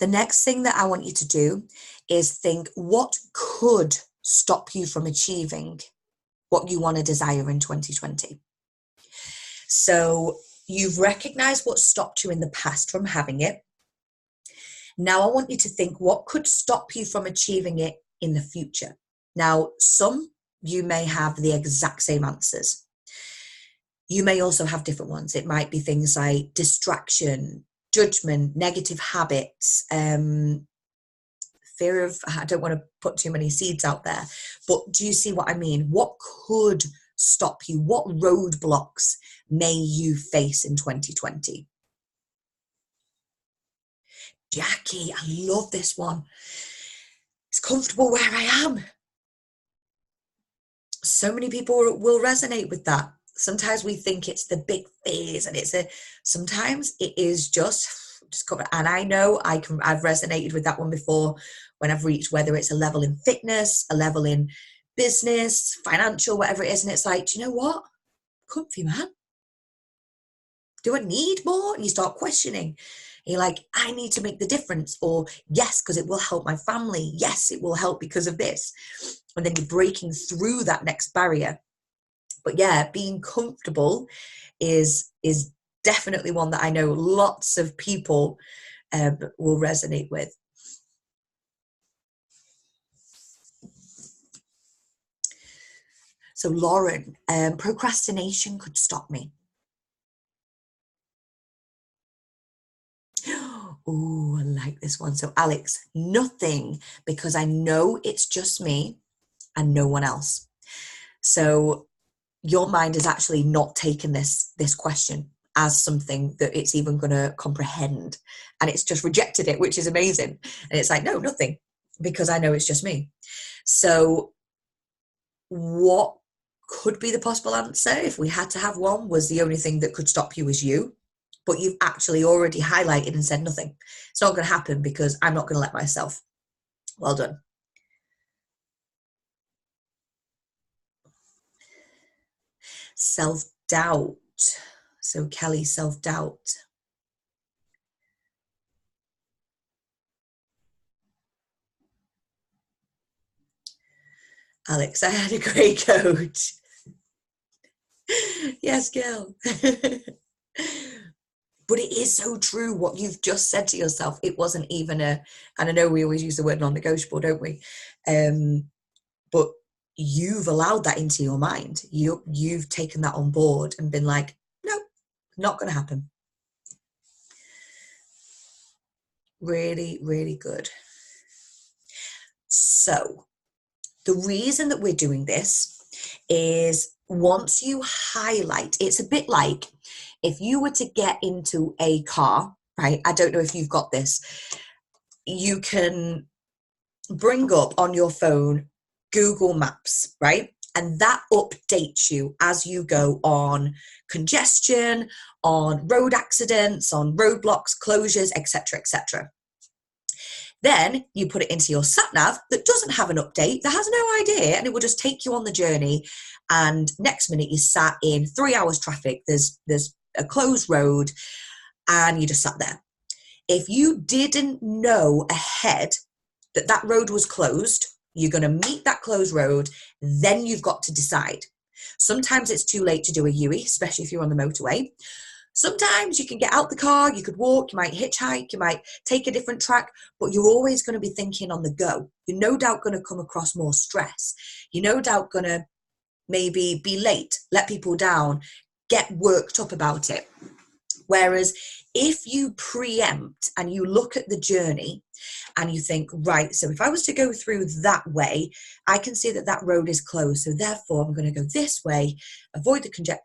S1: The next thing that I want you to do is think, what could stop you from achieving what you want to desire in 2020? So you've recognized what stopped you in the past from having it. Now I want you to think, what could stop you from achieving it in the future? Now, some you may have the exact same answers. You may also have different ones. It might be things like distraction, judgment, negative habits, fear of, I don't want to put too many seeds out there, but do you see what I mean? What could stop you? What roadblocks may you face in 2020? Jackie, I love this one. It's comfortable where I am. So many people will resonate with that. Sometimes we think it's the big phase, and sometimes it is just cover. And I know I've resonated with that one before when I've reached, whether it's a level in fitness, a level in business, financial, whatever it is. And it's like, do you know what? Comfy, man. Do I need more? And you start questioning. You're like, I need to make the difference. Or yes, because it will help my family. Yes, it will help because of this. And then you're breaking through that next barrier. But yeah, being comfortable is definitely one that I know lots of people will resonate with. So Lauren, procrastination could stop me. Oh, I like this one. So Alex, nothing, because I know it's just me and no one else. So your mind has actually not taken this question as something that it's even going to comprehend, and it's just rejected it, which is amazing. And it's like, no, nothing, because I know it's just me. So what could be the possible answer, if we had to have one, was the only thing that could stop you is you. But you've actually already highlighted and said nothing. It's not going to happen because I'm not going to let myself. Well done. Self-doubt. So Kelly, self-doubt. Alex, I had a great coach. Yes, girl. But it is so true what you've just said to yourself. It wasn't even and I know we always use the word non-negotiable, don't we? But you've allowed that into your mind. You've taken that on board and been like, no, not going to happen. Really, really good. So the reason that we're doing this is, once you highlight, it's a bit like if you were to get into a car, right? I don't know if you've got this. You can bring up on your phone Google Maps, right? And that updates you as you go on congestion, on road accidents, on roadblocks, closures, etc., etc. Then you put it into your sat nav that doesn't have an update, that has no idea, and it will just take you on the journey. And next minute you sat in 3 hours traffic. There's a closed road, and you just sat there. If you didn't know ahead that that road was closed, you're going to meet that closed road, then you've got to decide. Sometimes it's too late to do a UE, especially if you're on the motorway. Sometimes you can get out the car, you could walk, you might hitchhike, you might take a different track, but you're always going to be thinking on the go. You're no doubt going to come across more stress. You're no doubt going to maybe be late, let people down, get worked up about it. Whereas if you preempt and you look at the journey and you think, right, so if I was to go through that way, I can see that that road is closed. So therefore, I'm going to go this way, avoid the congestion.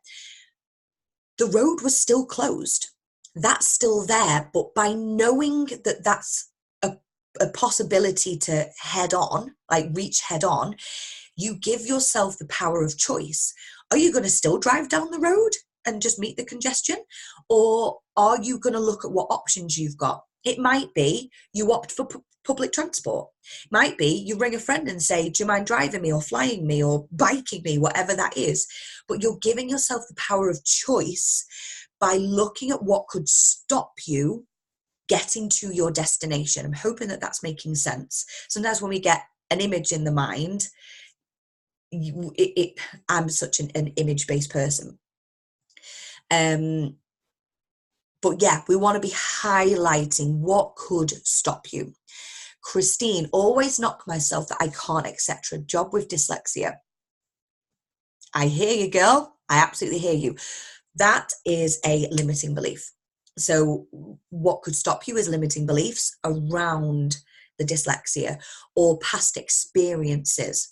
S1: The road was still closed. That's still there. But by knowing that that's a possibility to head on, like reach head on, you give yourself the power of choice. Are you going to still drive down the road and just meet the congestion? Or are you going to look at what options you've got? It might be you opt for public transport. It might be you ring a friend and say, do you mind driving me or flying me or biking me, whatever that is. But you're giving yourself the power of choice by looking at what could stop you getting to your destination. I'm hoping that that's making sense. Sometimes when we get an image in the mind, I'm such an image-based person. But yeah, we want to be highlighting what could stop you. Christine, always knock myself that I can't, etc. Job with dyslexia. I hear you, girl. I absolutely hear you. That is a limiting belief. So what could stop you is limiting beliefs around the dyslexia or past experiences.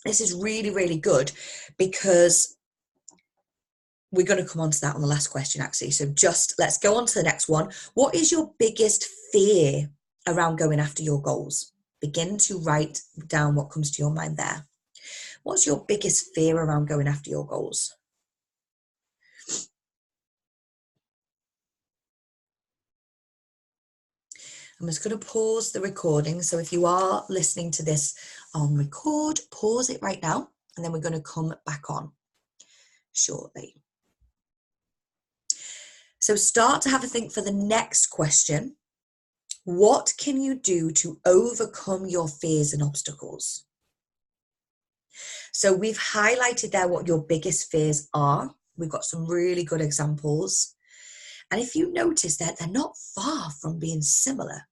S1: This is really, really good, because we're going to come on to that on the last question, actually. So just let's go on to the next one. What is your biggest fear around going after your goals? Begin to write down what comes to your mind there. What's your biggest fear around going after your goals? I'm just going to pause the recording. So if you are listening to this on record, pause it right now, and then we're going to come back on shortly. So start to have a think for the next question. What can you do to overcome your fears and obstacles? So we've highlighted there what your biggest fears are. We've got some really good examples. And if you notice that they're not far from being similar.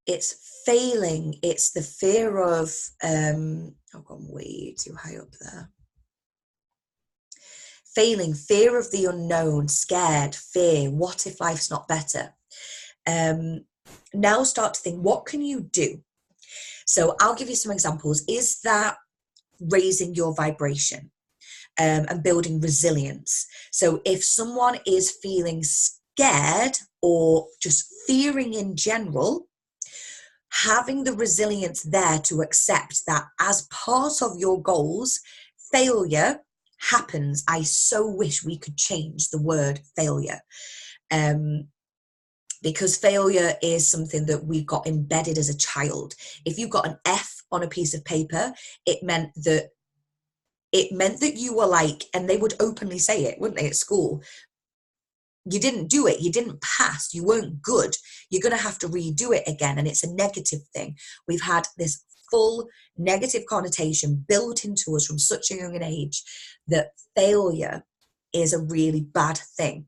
S1: It's failing. It's the fear of, I've gone way too high up there. failing, fear of the unknown, scared, fear, what if life's not better? Now start to think, what can you do? So I'll give you some examples. Is that raising your vibration and building resilience? So if someone is feeling scared or just fearing in general, having the resilience there to accept that as part of your goals, failure happens. I so wish we could change the word failure. Because failure is something that we got embedded as a child. If you got an F on a piece of paper, it meant that you were like, and they would openly say it, wouldn't they, at school? You didn't do it, you didn't pass, you weren't good, you're going to have to redo it again. And it's a negative thing. We've had this full negative connotation built into us from such a young age that failure is a really bad thing.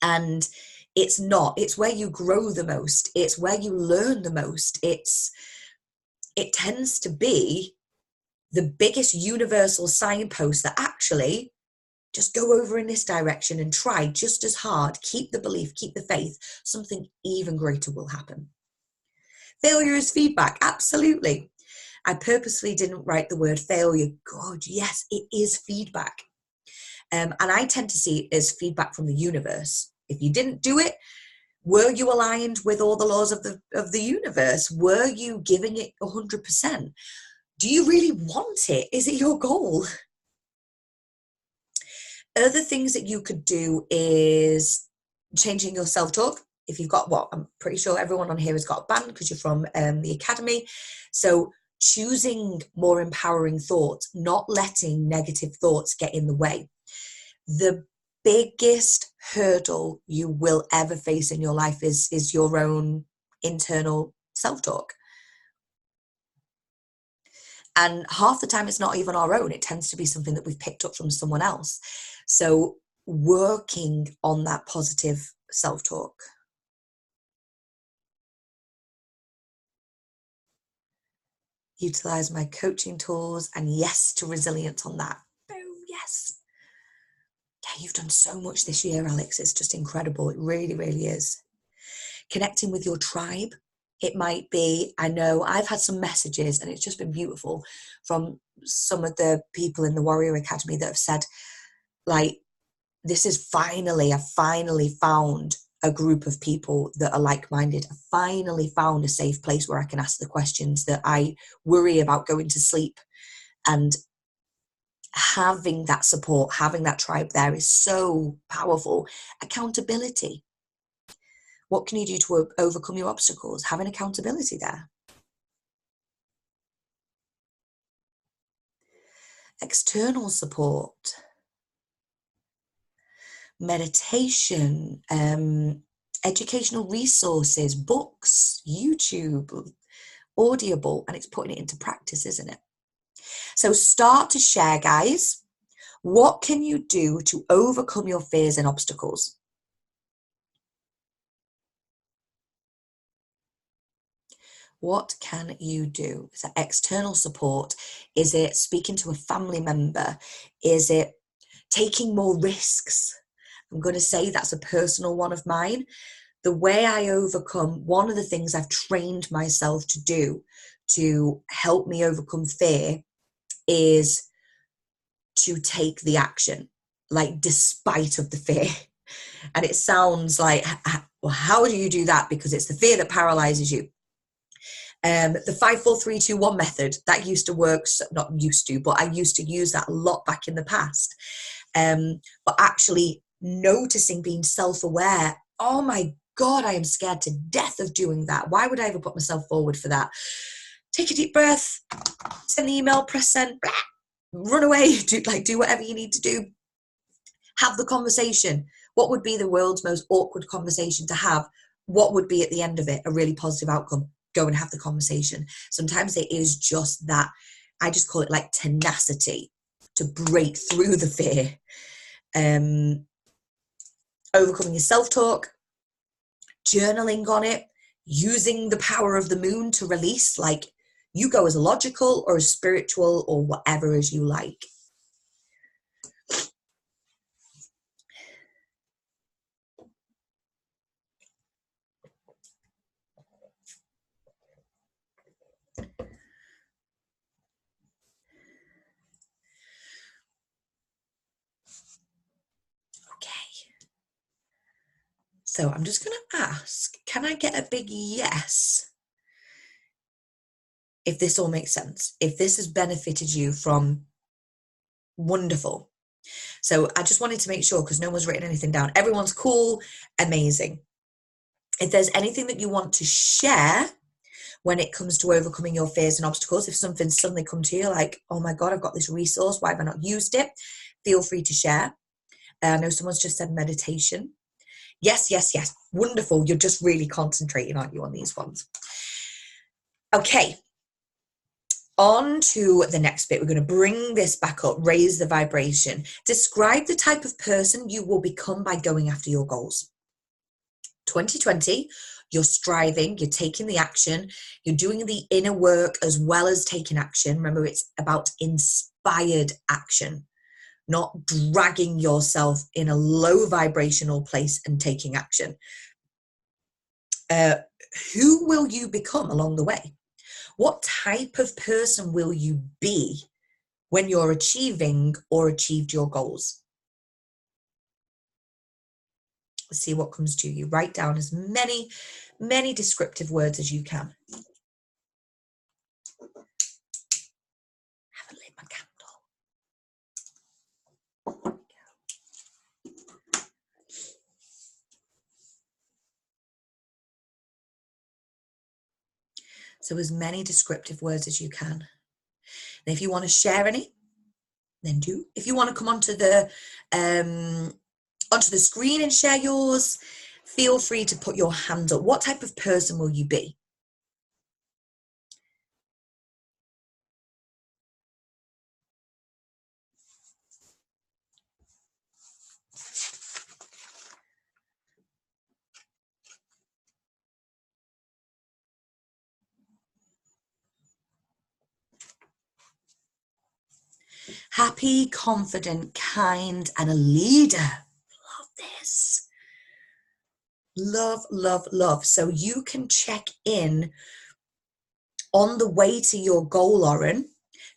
S1: And it's not. It's where you grow the most. It's where you learn the most. It tends to be the biggest universal signpost that actually just go over in this direction and try just as hard. Keep the belief, keep the faith. Something even greater will happen. Failure is feedback. Absolutely. I purposely didn't write the word failure. God, yes, it is feedback. And I tend to see it as feedback from the universe. If you didn't do it, were you aligned with all the laws of the universe? Were you giving it 100%? Do you really want it? Is it your goal? Other things that you could do is changing your self-talk. If you've got I'm pretty sure everyone on here has got a band because you're from the academy. So choosing more empowering thoughts, not letting negative thoughts get in the way. The biggest hurdle you will ever face in your life is your own internal self-talk. And half the time it's not even our own. It tends to be something that we've picked up from someone else. So working on that positive self-talk. Utilize my coaching tools, and yes to resilience on that. Boom, yes. Yeah, you've done so much this year, Alex. It's just incredible. It really, really is. Connecting with your tribe. It might be, I know I've had some messages, and it's just been beautiful, from some of the people in the Warrior Academy that have said, like, this is I finally found a group of people that are like-minded. I finally found a safe place where I can ask the questions that I worry about going to sleep. And having that support, having that tribe there is so powerful. Accountability. What can you do to overcome your obstacles? Having accountability there. External support. Meditation, educational resources, books, YouTube, Audible, and it's putting it into practice, isn't it? So start to share, guys. What can you do to overcome your fears and obstacles? What can you do? Is it external support? Is it speaking to a family member? Is it taking more risks? I'm going to say that's a personal one of mine. The way I overcome, one of the things I've trained myself to do to help me overcome fear is to take the action, like despite of the fear. And it sounds like, well, how do you do that? Because it's the fear that paralyzes you. The 5, 4, 3, 2, 1 method, that used to work, not used to, but I used to use that a lot back in the past. But actually noticing, being self-aware, oh my God, I am scared to death of doing that. Why would I ever put myself forward for that? Take a deep breath, send the email, press send, run away, do whatever you need to do. Have the conversation. What would be the world's most awkward conversation to have? What would be at the end of it a really positive outcome? Go and have the conversation. Sometimes it is just that, I just call it like tenacity to break through the fear. Overcoming your self-talk, journaling on it, using the power of the moon to release, like, you go as logical or as spiritual or whatever as you like. So I'm just going to ask, can I get a big yes if this all makes sense? If this has benefited you from wonderful. So I just wanted to make sure, because no one's written anything down. Everyone's cool, amazing. If there's anything that you want to share when it comes to overcoming your fears and obstacles, if something's suddenly come to you like, oh my God, I've got this resource, why have I not used it? Feel free to share. I know someone's just said meditation. Yes, yes, yes. Wonderful. You're just really concentrating, aren't you, on these ones? Okay. On to the next bit. We're going to bring this back up, raise the vibration. Describe the type of person you will become by going after your goals. 2020, you're striving, you're taking the action, you're doing the inner work as well as taking action. Remember, it's about inspired action, not dragging yourself in a low vibrational place and taking action. Who will you become along the way? What type of person will you be when you're achieving or achieved your goals? Let's see what comes to you. Write down as many descriptive words as you can. Haven't lit my candle. So as many descriptive words as you can. And if you want to share any, then do. If you want to come onto the screen and share yours, feel free to put your hand up. What type of person will you be? Happy, confident, kind, and a leader. Love this. Love, love, love. So you can check in on the way to your goal, Lauren.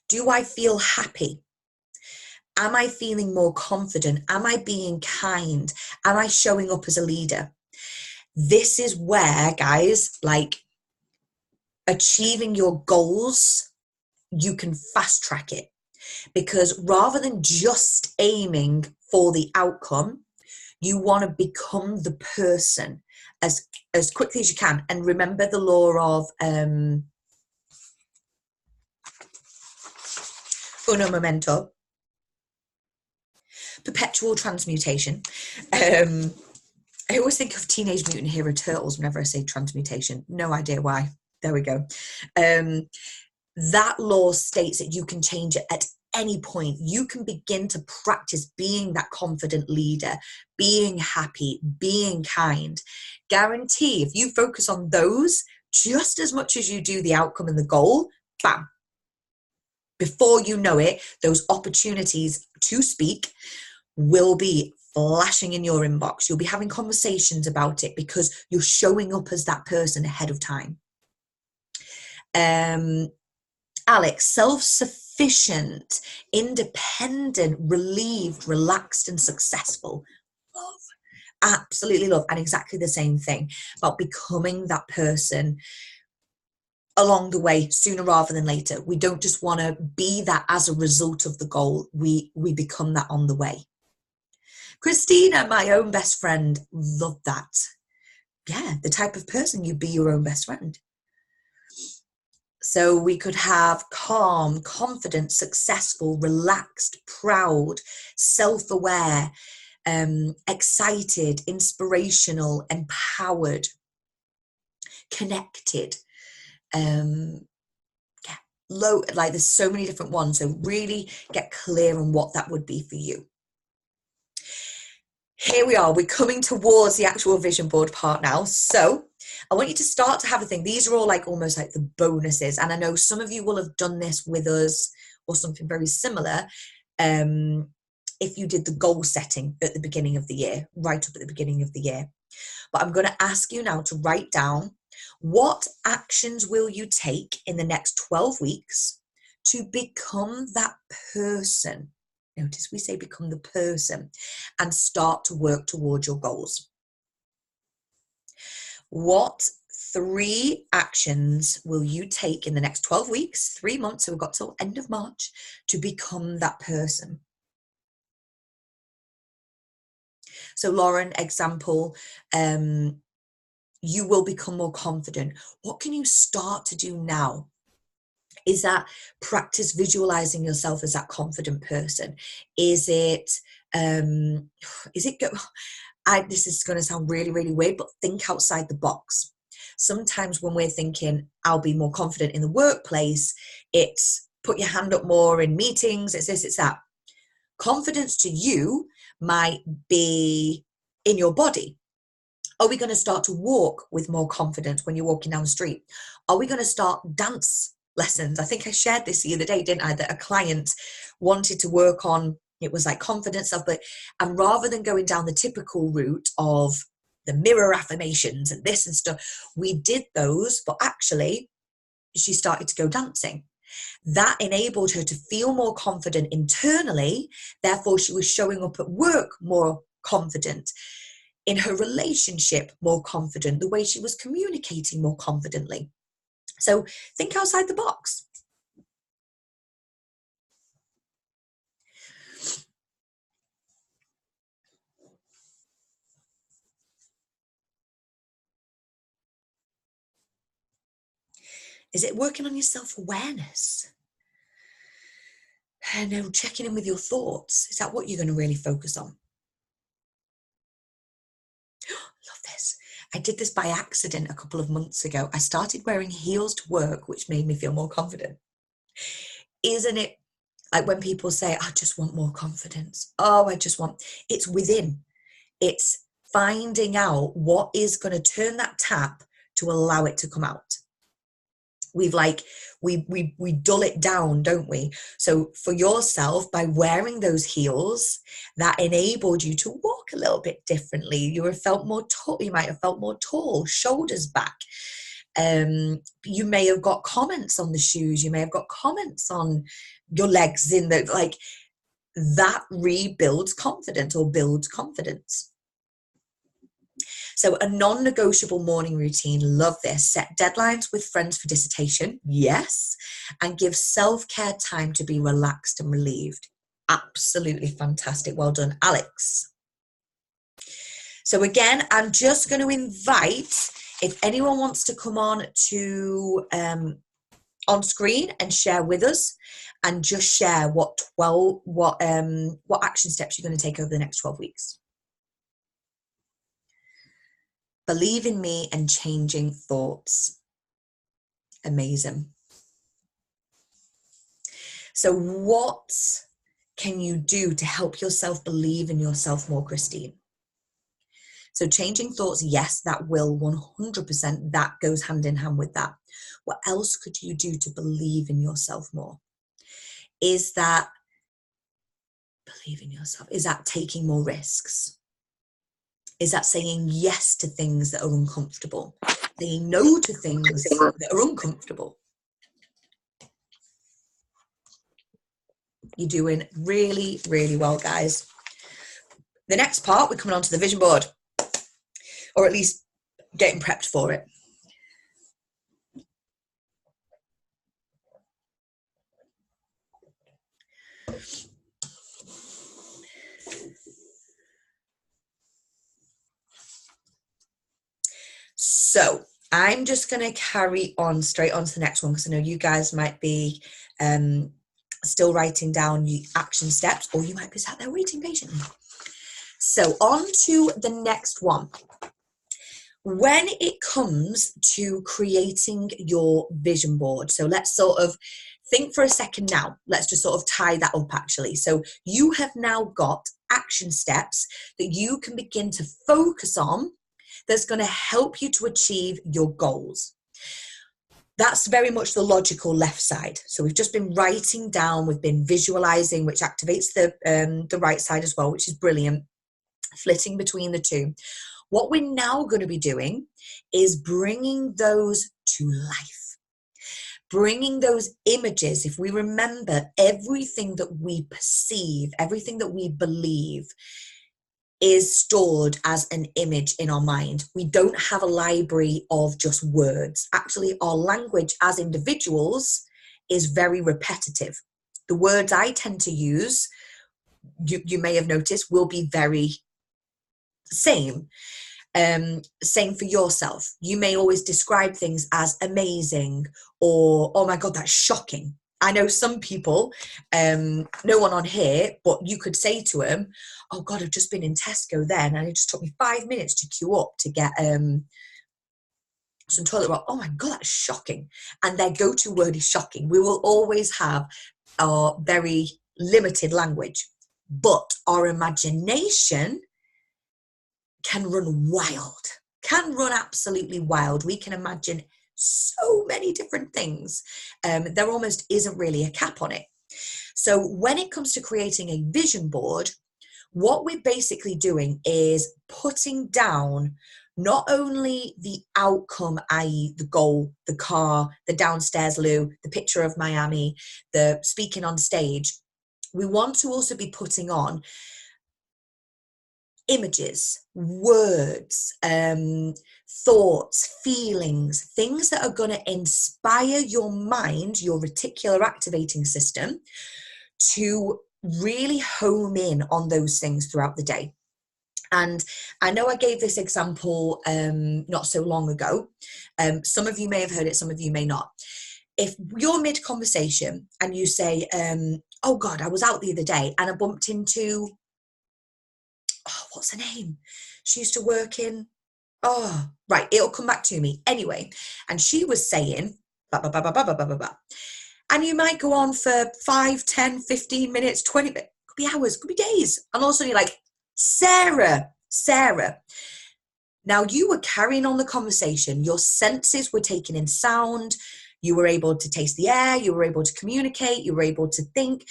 S1: Do I feel happy? Am I feeling more confident? Am I being kind? Am I showing up as a leader? This is where, guys, like achieving your goals, you can fast track it. Because rather than just aiming for the outcome, you want to become the person as quickly as you can. And remember the law of uno momento, perpetual transmutation. I always think of Teenage Mutant Hero Turtles whenever I say transmutation. No idea why. There we go. That law states that you can change it at any point. You can begin to practice being that confident leader, being happy, being kind. Guarantee if you focus on those just as much as you do the outcome and the goal, bam. Before you know it, those opportunities to speak will be flashing in your inbox. You'll be having conversations about it because you're showing up as that person ahead of time. Alex, self-sufficient, independent, relieved, relaxed, and successful. Love. Absolutely love. And exactly the same thing about becoming that person along the way, sooner rather than later. We don't just want to be that as a result of the goal. We become that on the way. Christina, my own best friend, love that. Yeah, the type of person you be your own best friend. So we could have calm, confident, successful, relaxed, proud, self-aware, excited, inspirational, empowered, connected. Like there's so many different ones. So really get clear on what that would be for you. Here we are. We're coming towards the actual vision board part now. So I want you to start to have a think. These are all like almost like the bonuses. And I know some of you will have done this with us or something very similar. If you did the goal setting at the beginning of the year, right up at the beginning of the year. But I'm going to ask you now to write down what actions will you take in the next 12 weeks to become that person. Notice we say become the person and start to work towards your goals. What 3 actions will you take in the next 12 weeks, 3 months, so we've got till end of March, to become that person? So Lauren, example, you will become more confident. What can you start to do now? Is that practice visualizing yourself as that confident person? Is it this is going to sound really, really weird, but think outside the box. Sometimes when we're thinking, I'll be more confident in the workplace, it's put your hand up more in meetings, it's this, it's that. Confidence to you might be in your body. Are we going to start to walk with more confidence when you're walking down the street? Are we going to start dance lessons? I think I shared this the other day, didn't I? That a client wanted to work on, it was like confidence stuff, and rather than going down the typical route of the mirror affirmations and this and stuff, we did those, but actually she started to go dancing. That enabled her to feel more confident internally. Therefore, she was showing up at work more confident, in her relationship more confident, the way she was communicating more confidently. So think outside the box. Is it working on your self-awareness? And checking in with your thoughts. Is that what you're going to really focus on? Love this. I did this by accident a couple of months ago. I started wearing heels to work, which made me feel more confident. Isn't it like when people say, I just want more confidence? Oh, it's within. It's finding out what is going to turn that tap to allow it to come out. We dull it down, don't we? So for yourself, by wearing those heels, that enabled you to walk a little bit differently. You might have felt more tall, shoulders back. You may have got comments on the shoes. You may have got comments on your legs that rebuilds confidence or builds confidence. So a non-negotiable morning routine, love this. Set deadlines with friends for dissertation, yes. And give self-care time to be relaxed and relieved. Absolutely fantastic. Well done, Alex. So again, I'm just going to invite, if anyone wants to come on screen and share with us, and just share what action steps you're going to take over the next 12 weeks. Believe in me and changing thoughts. Amazing. So what can you do to help yourself believe in yourself more, Christine? So changing thoughts, yes, that will 100%, that goes hand in hand with that. What else could you do to believe in yourself more? Is that believe in yourself? Is that taking more risks? Is that saying yes to things that are uncomfortable? Saying no to things that are uncomfortable? You're doing really, really well, guys. The next part, we're coming on to the vision board, or at least getting prepped for it. So I'm just going to carry on straight on to the next one, because I know you guys might be still writing down the action steps, or you might be sat there waiting patiently. So on to the next one. When it comes to creating your vision board, so let's sort of think for a second now. Let's just sort of tie that up actually. So you have now got action steps that you can begin to focus on that's going to help you to achieve your goals. That's very much the logical left side. So we've just been writing down, we've been visualizing, which activates the right side as well, which is brilliant, flitting between the two. What we're now going to be doing is bringing those to life, bringing those images. If we remember, everything that we perceive, everything that we believe is stored as an image in our mind. We don't have a library of just words. Actually, our language as individuals is very repetitive. The words I tend to use, you may have noticed, will be very same. Same for yourself. You may always describe things as amazing or, oh my God, that's shocking. I know some people, no one on here, but you could say to them, oh God, I've just been in Tesco then, and it just took me 5 minutes to queue up to get some toilet roll. Oh my God, that's shocking. And their go-to word is shocking. We will always have our very limited language, but our imagination can run wild, can run absolutely wild. We can imagine so many different things. There almost isn't really a cap on it. So when it comes to creating a vision board, what we're basically doing is putting down not only the outcome, i.e. the goal, the car, the downstairs loo, the picture of Miami, the speaking on stage. We want to also be putting on images, words, thoughts, feelings, things that are going to inspire your mind, your reticular activating system, to really home in on those things throughout the day. And I know I gave this example not so long ago. Some of you may have heard it, some of you may not. If you're mid-conversation and you say, oh God, I was out the other day and I bumped into, oh, what's her name? She used to work in, oh, right, it'll come back to me. Anyway, and she was saying, blah, blah, blah, blah, blah, blah, blah, blah. And you might go on for 5, 10, 15 minutes, 20 minutes, could be hours, could be days. And all of a sudden you're like, Sarah. Now you were carrying on the conversation. Your senses were taking in sound. You were able to taste the air. You were able to communicate. You were able to think.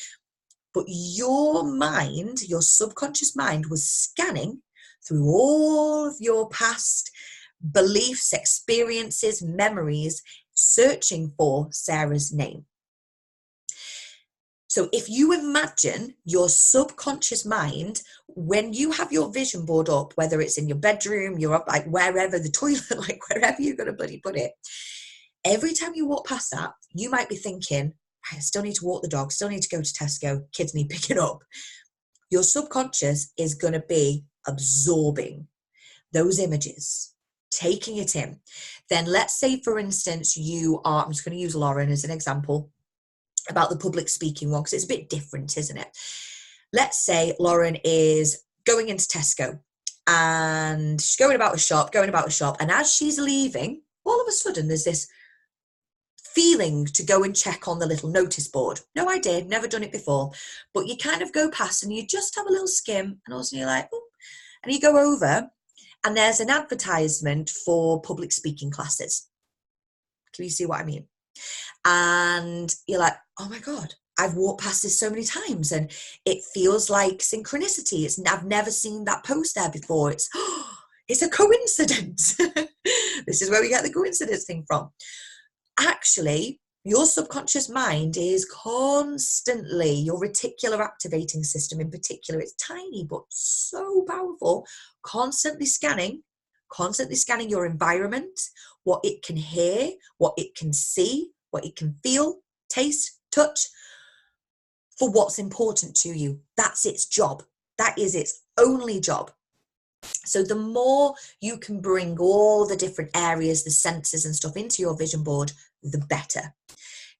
S1: But your mind, your subconscious mind, was scanning through all of your past beliefs, experiences, memories, searching for Sarah's name. So if you imagine your subconscious mind, when you have your vision board up, whether it's in your bedroom, you're up, like wherever, the toilet, like wherever you're going to bloody put it, every time you walk past that, you might be thinking, I still need to walk the dog, still need to go to Tesco, kids need picking up. Your subconscious is going to be absorbing those images, taking it in. Then let's say, for instance, you are, I'm just going to use Lauren as an example about the public speaking one, because it's a bit different, isn't it? Let's say Lauren is going into Tesco and she's going about a shop, and as she's leaving, all of a sudden there's this feeling to go and check on the little notice board. No idea, never done it before, but you kind of go past and you just have a little skim, and also you're like, oh, and you go over and there's an advertisement for public speaking classes. Can you see what I mean? And you're like, oh my God, I've walked past this so many times and it feels like synchronicity. I've never seen that post there before. It's a coincidence. This is where we get the coincidence thing from. Actually, your subconscious mind is constantly, your reticular activating system in particular, it's tiny but so powerful, constantly scanning your environment, what it can hear, what it can see, what it can feel, taste, touch, for what's important to you. That's its job. That is its only job. So the more you can bring all the different areas, the senses and stuff into your vision board, the better.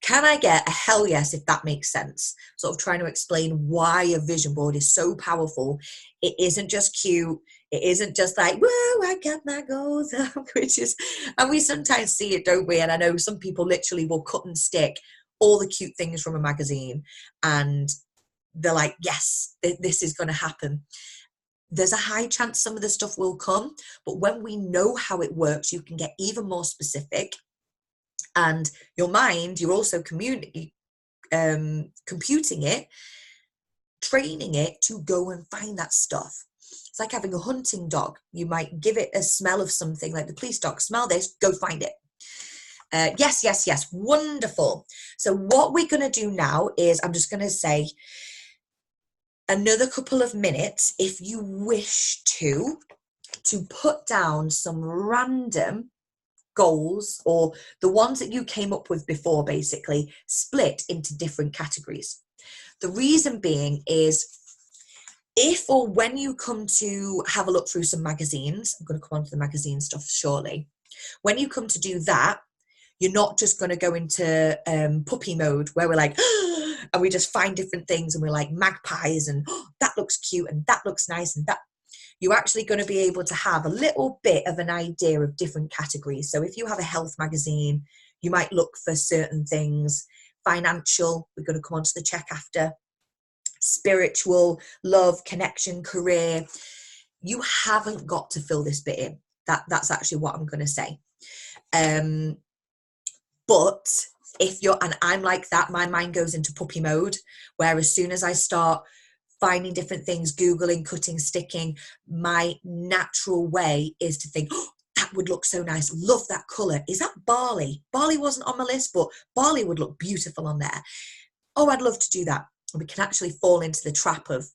S1: Can I get a hell yes if that makes sense? Sort of trying to explain why a vision board is so powerful. It isn't just cute. It isn't just like, whoa, I got my goals up, which is, and we sometimes see it, don't we? And I know some people literally will cut and stick all the cute things from a magazine and they're like, yes, this is going to happen. There's a high chance some of the stuff will come, but when we know how it works, you can get even more specific. And your mind, you're also computing it, training it to go and find that stuff. It's like having a hunting dog. You might give it a smell of something, like the police dog, smell this, go find it. Yes, wonderful. So what we're going to do now is, I'm just going to say, another couple of minutes, if you wish to put down some random goals, or the ones that you came up with before, basically split into different categories. The reason being is, if or when you come to have a look through some magazines, I'm going to come on to the magazine stuff shortly, when you come to do that, you're not just going to go into puppy mode where we're like, and we just find different things and we're like magpies and that looks cute and that looks nice and that. You're actually going to be able to have a little bit of an idea of different categories. So if you have a health magazine, you might look for certain things. Financial, we're going to come on to the check after. Spiritual, love, connection, career. You haven't got to fill this bit in. That's actually what I'm going to say. But if you're, and I'm like that, my mind goes into puppy mode, where as soon as I start finding different things, Googling, cutting, sticking, my natural way is to think, oh, that would look so nice. Love that colour. Is that barley? Barley wasn't on my list, but barley would look beautiful on there. Oh, I'd love to do that. And we can actually fall into the trap of,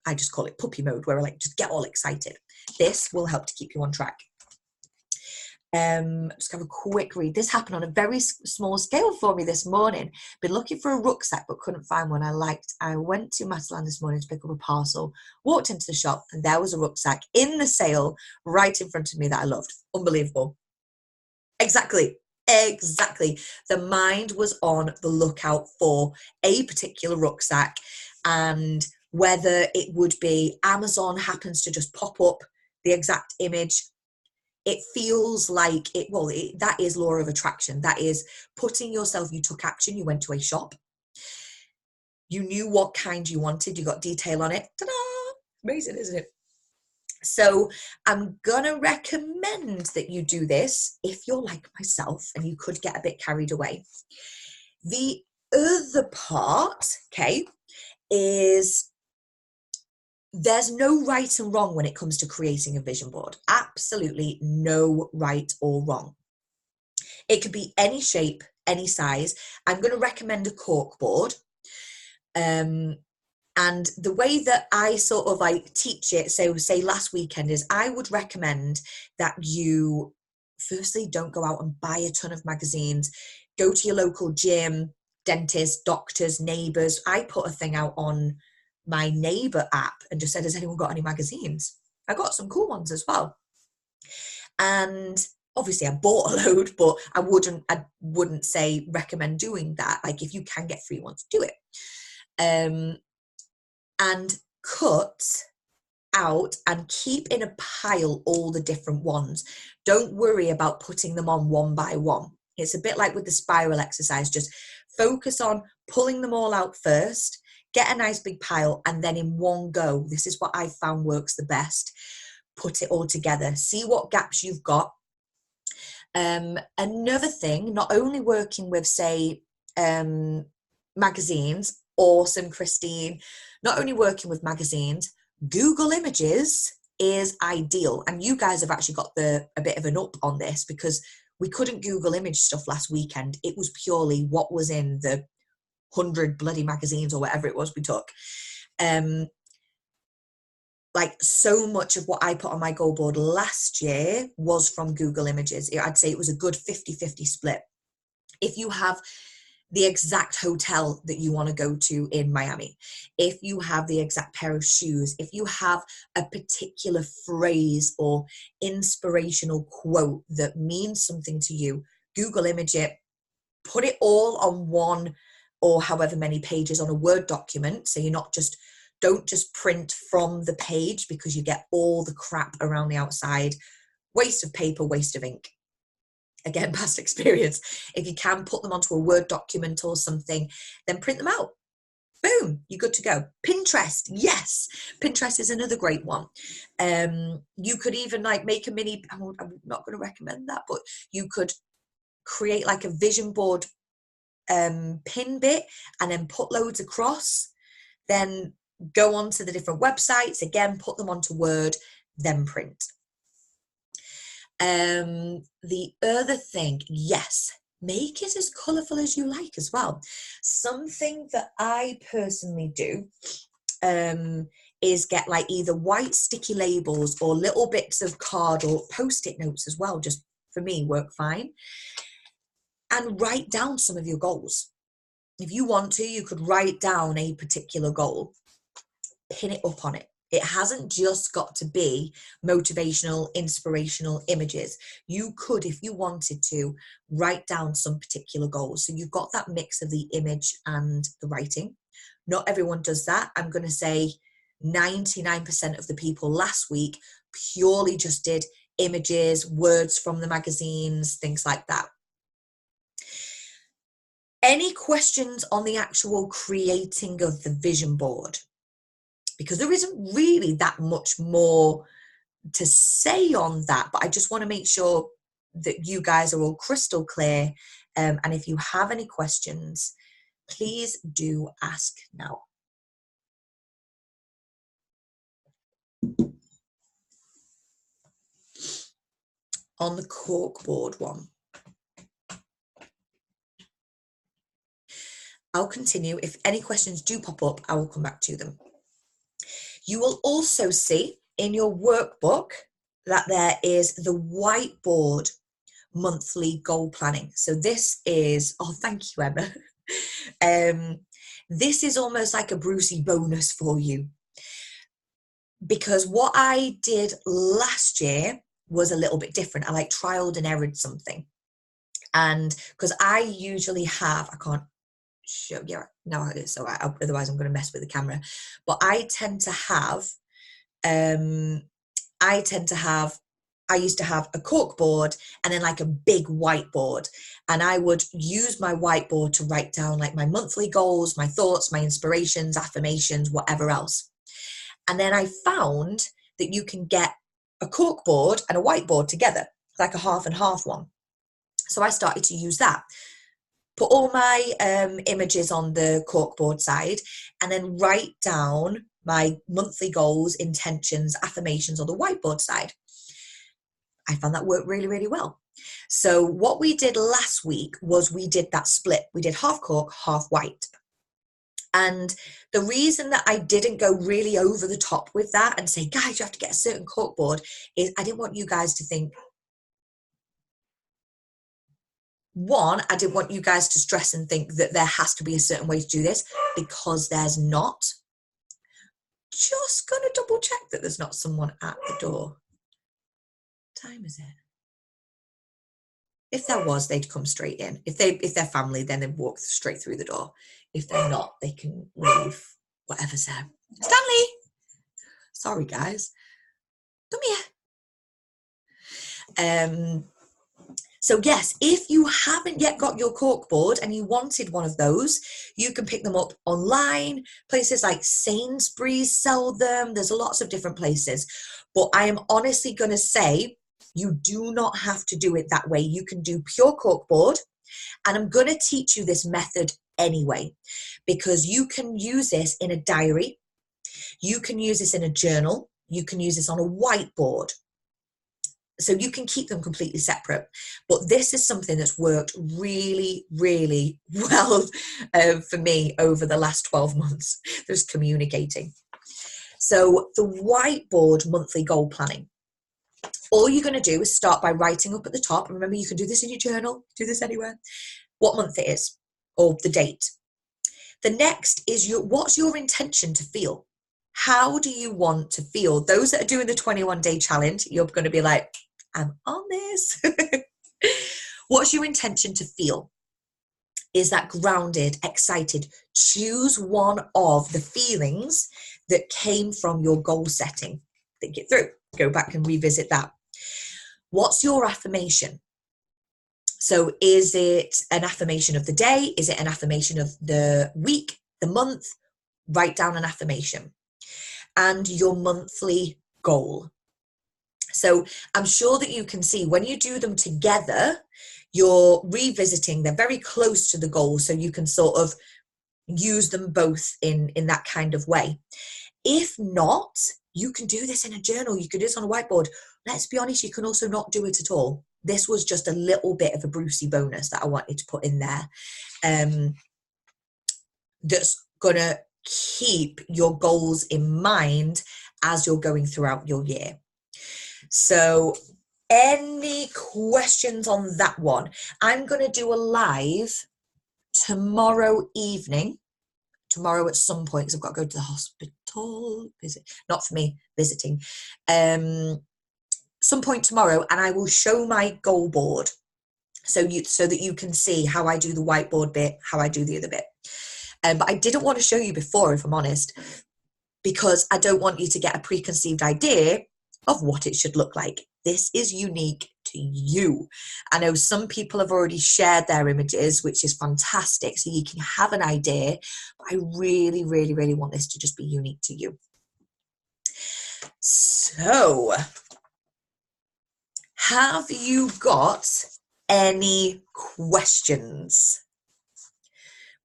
S1: I just call it puppy mode, where we're like, just get all excited. This will help to keep you on track. Just have a quick read. This happened on a very small scale for me this morning. Been looking for a rucksack but couldn't find one I liked. I went to Matalan this morning to pick up a parcel, walked into the shop, and there was a rucksack in the sale right in front of me that I loved. Unbelievable. Exactly. The mind was on the lookout for a particular rucksack, and whether it would be Amazon happens to just pop up the exact image, it feels like that is law of attraction. That is putting yourself, you took action, you went to a shop, you knew what kind you wanted, you got detail on it. Ta-da! Amazing, isn't it? So I'm gonna recommend that you do this if you're like myself and you could get a bit carried away. The other part, okay, is there's no right and wrong when it comes to creating a vision board. Absolutely no right or wrong. It could be any shape, any size. I'm going to recommend a cork board. And the way that I sort of like teach it, so say last weekend, is I would recommend that you firstly don't go out and buy a ton of magazines. Go to your local gym, dentist, doctors, neighbours. I put a thing out on my neighbour app and just said, has anyone got any magazines? I got some cool ones as well. And obviously I bought a load, but I wouldn't say recommend doing that. Like, if you can get free ones, do it. And cut out and keep in a pile all the different ones. Don't worry about putting them on one by one. It's a bit like with the spiral exercise. Just focus on pulling them all out first, get a nice big pile, and then in one go, this is what I found works the best. Put it all together. See what gaps you've got. Another thing, not only working with, say, magazines, awesome, Christine, not only working with magazines, Google Images is ideal. And you guys have actually got a bit of an up on this, because we couldn't Google image stuff last weekend. It was purely what was in the 100 bloody magazines or whatever it was we took. Like, so much of what I put on my goal board last year was from Google Images. I'd say it was a good 50-50 split. If you have the exact hotel that you want to go to in Miami, if you have the exact pair of shoes, if you have a particular phrase or inspirational quote that means something to you, Google image it, put it all on one or however many pages on a Word document. So you're not just, don't just print from the page, because you get all the crap around the outside. Waste of paper, waste of ink. Again, past experience. If you can put them onto a Word document or something, then print them out. Boom, you're good to go. Pinterest, yes. Pinterest is another great one. You could even like make a mini, I'm not going to recommend that, but you could create like a vision board pin bit and then put loads across, then go on to the different websites, again, put them onto Word, then print. The other thing, yes, make it as colourful as you like as well. Something that I personally do is get like either white sticky labels or little bits of card or post-it notes as well, just for me work fine, and write down some of your goals. If you want to, you could write down a particular goal, pin it up on it. It hasn't just got to be motivational, inspirational images. You could, if you wanted to, write down some particular goals. So you've got that mix of the image and the writing. Not everyone does that. I'm going to say 99% of the people last week purely just did images, words from the magazines, things like that. Any questions on the actual creating of the vision board? Because there isn't really that much more to say on that, but I just want to make sure that you guys are all crystal clear. And if you have any questions, please do ask now. On the corkboard one, I'll continue. If any questions do pop up, I will come back to them. You will also see in your workbook that there is the whiteboard monthly goal planning. So this is, oh, thank you, Emma. This is almost like a Brucey bonus for you, because what I did last year was a little bit different. I like trialed and errored something. And because I usually have, I can't show, yeah, no, it's all right, otherwise I'm going to mess with the camera. But I tend to have, I used to have a cork board and then like a big whiteboard. And I would use my whiteboard to write down like my monthly goals, my thoughts, my inspirations, affirmations, whatever else. And then I found that you can get a cork board and a whiteboard together, like a half and half one. So I started to use that. Put all my images on the corkboard side and then write down my monthly goals, intentions, affirmations on the whiteboard side. I found that worked really, really well. So what we did last week was we did that split. We did half cork, half white. And the reason that I didn't go really over the top with that and say, guys, you have to get a certain corkboard, is I didn't want you guys to think, one, I didn't want you guys to stress and think that there has to be a certain way to do this, because there's not. Just going to double check that there's not someone at the door. What time is it? If there was, they'd come straight in. If they're family, then they'd walk straight through the door. If they're not, they can leave whatever's there. Stanley! Sorry, guys. Come here. So yes, if you haven't yet got your corkboard and you wanted one of those, you can pick them up online. Places like Sainsbury's sell them. There's lots of different places. But I am honestly going to say, you do not have to do it that way. You can do pure corkboard. And I'm going to teach you this method anyway, because you can use this in a diary. You can use this in a journal. You can use this on a whiteboard. So you can keep them completely separate. But this is something that's worked really, really well for me over the last 12 months. There's communicating. So the whiteboard monthly goal planning. All you're going to do is start by writing up at the top. Remember, you can do this in your journal, do this anywhere, what month it is or the date. The next is what's your intention to feel? How do you want to feel? Those that are doing the 21-day challenge, you're going to be like, I'm on this. What's your intention to feel? Is that grounded, excited? Choose one of the feelings that came from your goal setting. Think it through. Go back and revisit that. What's your affirmation? So is it an affirmation of the day? Is it an affirmation of the week, the month? Write down an affirmation. And your monthly goal. So I'm sure that you can see when you do them together, you're revisiting, they're very close to the goal, so you can sort of use them both in that kind of way. If not, you can do this in a journal, you can do this on a whiteboard. Let's be honest, you can also not do it at all. This was just a little bit of a Brucey bonus that I wanted to put in there. That's gonna keep your goals in mind as you're going throughout your year. So any questions on that one? I'm going to do a live tomorrow evening, tomorrow at some point, because I've got to go to the hospital, not for me, visiting, some point tomorrow, and I will show my goal board so that you can see how I do the whiteboard bit, how I do the other bit. But I didn't want to show you before, if I'm honest, because I don't want you to get a preconceived idea of what it should look like. This is unique to you. I know some people have already shared their images, which is fantastic, so you can have an idea, but I really, really, really want this to just be unique to you. So, have you got any questions?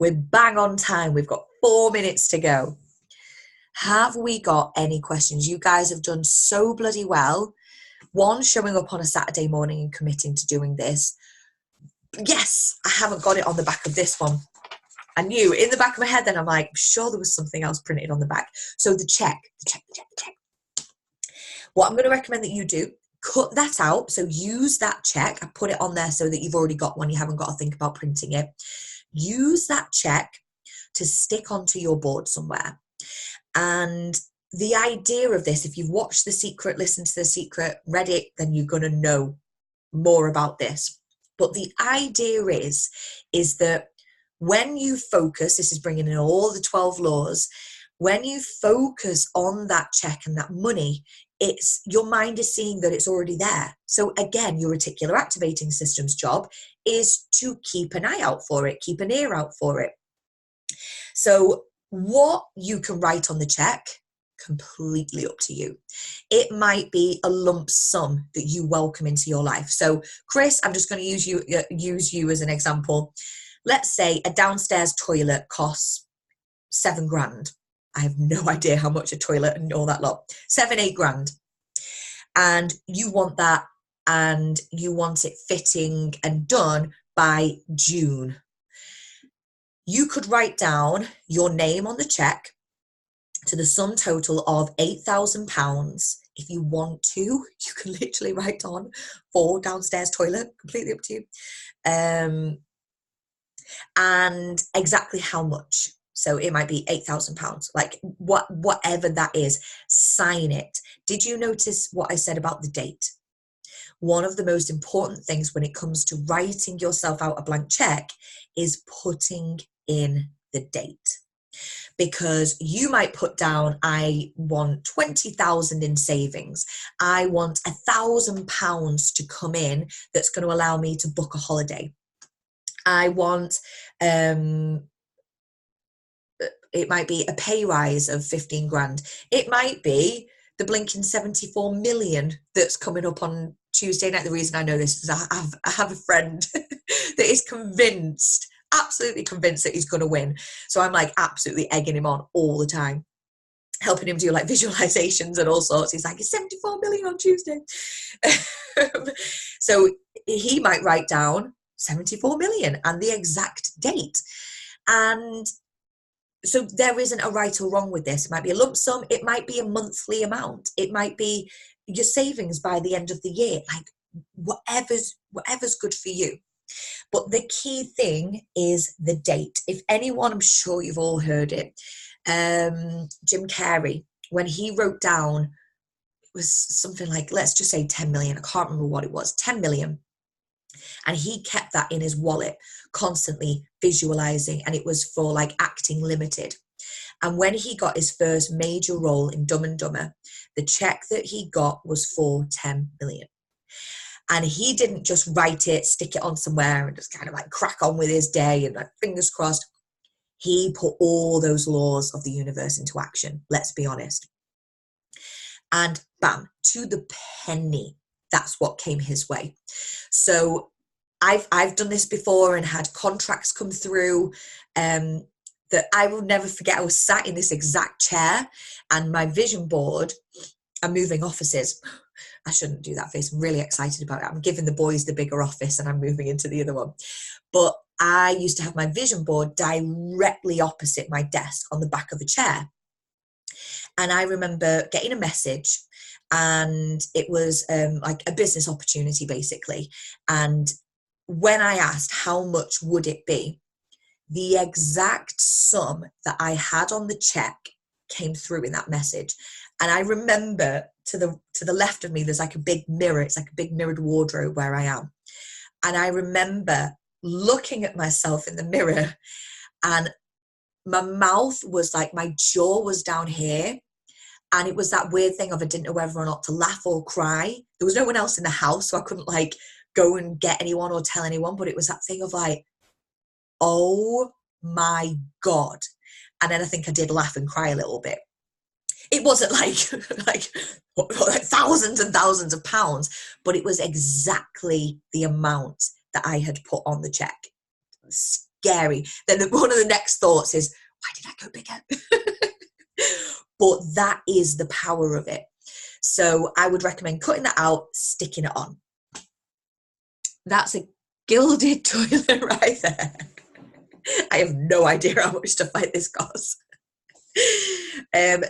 S1: We're bang on time. We've got 4 minutes to go. Have we got any questions? You guys have done so bloody well. One, showing up on a Saturday morning and committing to doing this. Yes, I haven't got it on the back of this one. I knew in the back of my head, then I'm like, I'm sure there was something else printed on the back. So the check. What I'm going to recommend that you do, cut that out. So use that check. I put it on there so that you've already got one. You haven't got to think about printing it. Use that check to stick onto your board somewhere. And the idea of this, if you've watched The Secret, listened to The Secret, read it, then you're going to know more about this. But the idea is that when you focus, this is bringing in all the 12 laws, when you focus on that check and that money, it's your mind is seeing that it's already there. So again, your reticular activating system's job is to keep an eye out for it, keep an ear out for it. So what you can write on the check, completely up to you. It might be a lump sum that you welcome into your life. So Chris, I'm just going to use you as an example. Let's say a downstairs toilet costs $7,000. I have no idea how much a toilet and all that lot. 7-8 grand. And you want that, and you want it fitting and done by June. You could write down your name on the check to the sum total of £8,000. If you want to, you can literally write on for downstairs toilet, completely up to you. And exactly how much. So it might be £8,000, like whatever that is, sign it. Did you notice what I said about the date? One of the most important things when it comes to writing yourself out a blank check is putting in the date. Because you might put down, I want 20,000 in savings. I want £1,000 to come in that's going to allow me to book a holiday. I want, it might be a pay rise of 15 grand. It might be the blinking 74 million that's coming up on Tuesday night. The reason I know this is I have a friend that is convinced, absolutely convinced that he's going to win. So I'm like absolutely egging him on all the time, helping him do like visualizations and all sorts. He's like, it's 74 million on Tuesday. So he might write down 74 million and the exact date. And so there isn't a right or wrong with this. It might be a lump sum. It might be a monthly amount. It might be your savings by the end of the year. Like whatever's good for you. But the key thing is the date. If anyone, I'm sure you've all heard it, Jim Carrey, when he wrote down, it was something like, let's just say 10 million. I can't remember what it was, 10 million. And he kept that in his wallet, constantly visualizing, and it was for like acting limited. And when he got his first major role in Dumb and Dumber, the check that he got was for 10 million. And he didn't just write it, stick it on somewhere and just kind of like crack on with his day and like fingers crossed. He put all those laws of the universe into action, let's be honest. And bam, to the penny, that's what came his way. So I've done this before and had contracts come through that I will never forget. I was sat in this exact chair and my vision board, I'm moving offices. I shouldn't do that face. I'm really excited about it. I'm giving the boys the bigger office and I'm moving into the other one. but I used to have my vision board directly opposite my desk on the back of a chair. And I remember getting a message, and it was like a business opportunity, basically. And when I asked how much would it be, the exact sum that I had on the check came through in that message. And I remember to the left of me, there's like a big mirror. It's like a big mirrored wardrobe where I am. And I remember looking at myself in the mirror, and my mouth was like, my jaw was down here. And it was that weird thing of, I didn't know whether or not to laugh or cry. There was no one else in the house, so I couldn't like go and get anyone or tell anyone. But it was that thing of like, oh my God. And then I think I did laugh and cry a little bit. It wasn't like thousands and thousands of pounds, but it was exactly the amount that I had put on the check. Scary. Then one of the next thoughts is, why did I go bigger? But that is the power of it. So I would recommend cutting that out, sticking it on. That's a gilded toilet right there. I have no idea how much stuff like this costs.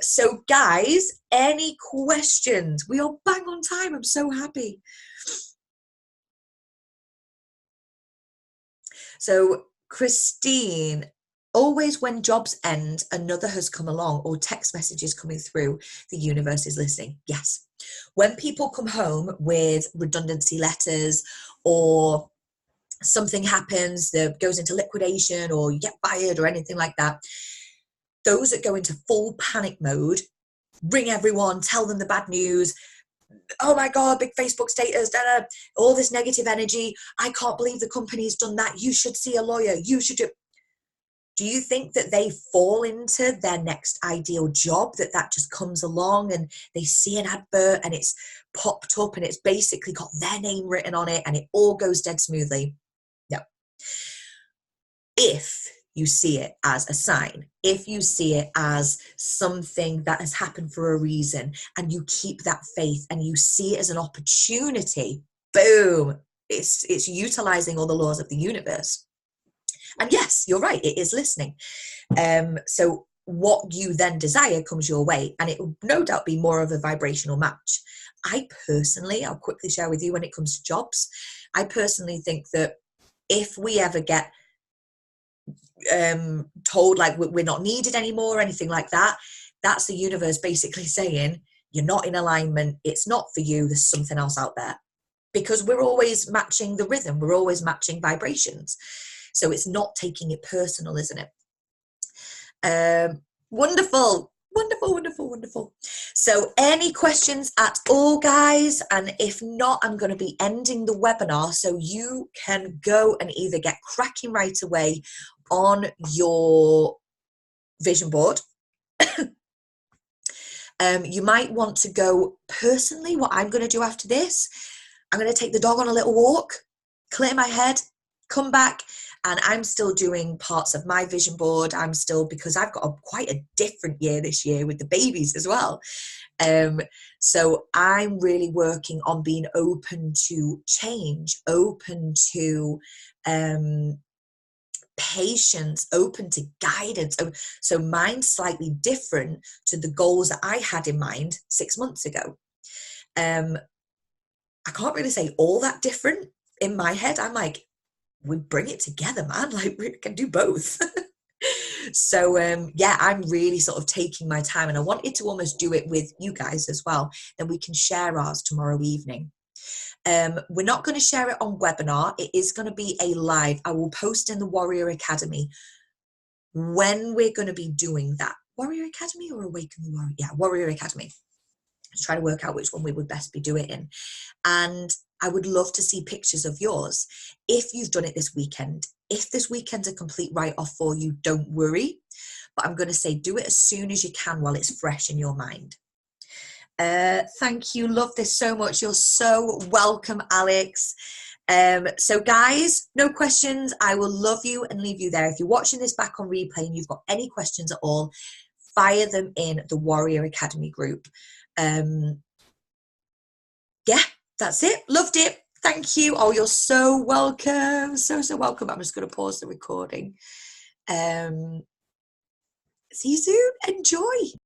S1: So guys, any questions? We are bang on time. I'm so happy. So Christine, always when jobs end, another has come along, or text messages coming through, the universe is listening. Yes. When people come home with redundancy letters, or something happens that goes into liquidation, or you get fired or anything like that, those that go into full panic mode, ring everyone, tell them the bad news. Oh my God, big Facebook status, all this negative energy. I can't believe the company's done that. You should see a lawyer. You should do you think that they fall into their next ideal job, that just comes along and they see an advert and it's popped up and it's basically got their name written on it and it all goes dead smoothly? No. If you see it as a sign, if you see it as something that has happened for a reason, and you keep that faith and you see it as an opportunity, boom, it's utilizing all the laws of the universe. And yes, you're right, it is listening. So what you then desire comes your way, and it will no doubt be more of a vibrational match. I personally, I'll quickly share with you, when it comes to jobs, I personally think that if we ever get told like we're not needed anymore or anything like that, that's the universe basically saying, you're not in alignment, it's not for you, there's something else out there. Because we're always matching the rhythm, we're always matching vibrations. So it's not taking it personal, isn't it? Wonderful. So any questions at all, guys? And if not, I'm going to be ending the webinar, so you can go and either get cracking right away on your vision board. You might want to go personally. What I'm going to do after this, I'm going to take the dog on a little walk, clear my head, come back, and I'm still doing parts of my vision board. I'm still, because I've got quite a different year this year with the babies as well. So I'm really working on being open to change, open to patience, open to guidance. So mine's slightly different to the goals that I had in mind 6 months ago. I can't really say all that different. In my head, I'm like, we bring it together, man. Like, we can do both. So yeah, I'm really sort of taking my time, and I wanted to almost do it with you guys as well. Then we can share ours tomorrow evening. We're not going to share it on webinar. It is going to be a live. I will post in the Warrior Academy when we're going to be doing that. Warrior Academy or Awaken the Warrior? Yeah, Warrior Academy. Let's try to work out which one we would best be doing it in. And I would love to see pictures of yours. If you've done it this weekend, if this weekend's a complete write-off for you, don't worry. But I'm going to say do it as soon as you can while it's fresh in your mind. Thank you. Love this so much. You're so welcome, Alex. So guys, no questions. I will love you and leave you there. If you're watching this back on replay and you've got any questions at all, fire them in the Warrior Academy group. Yeah, that's it. Loved it. Thank you. Oh, you're so welcome. So welcome. I'm just going to pause the recording. See you soon. Enjoy.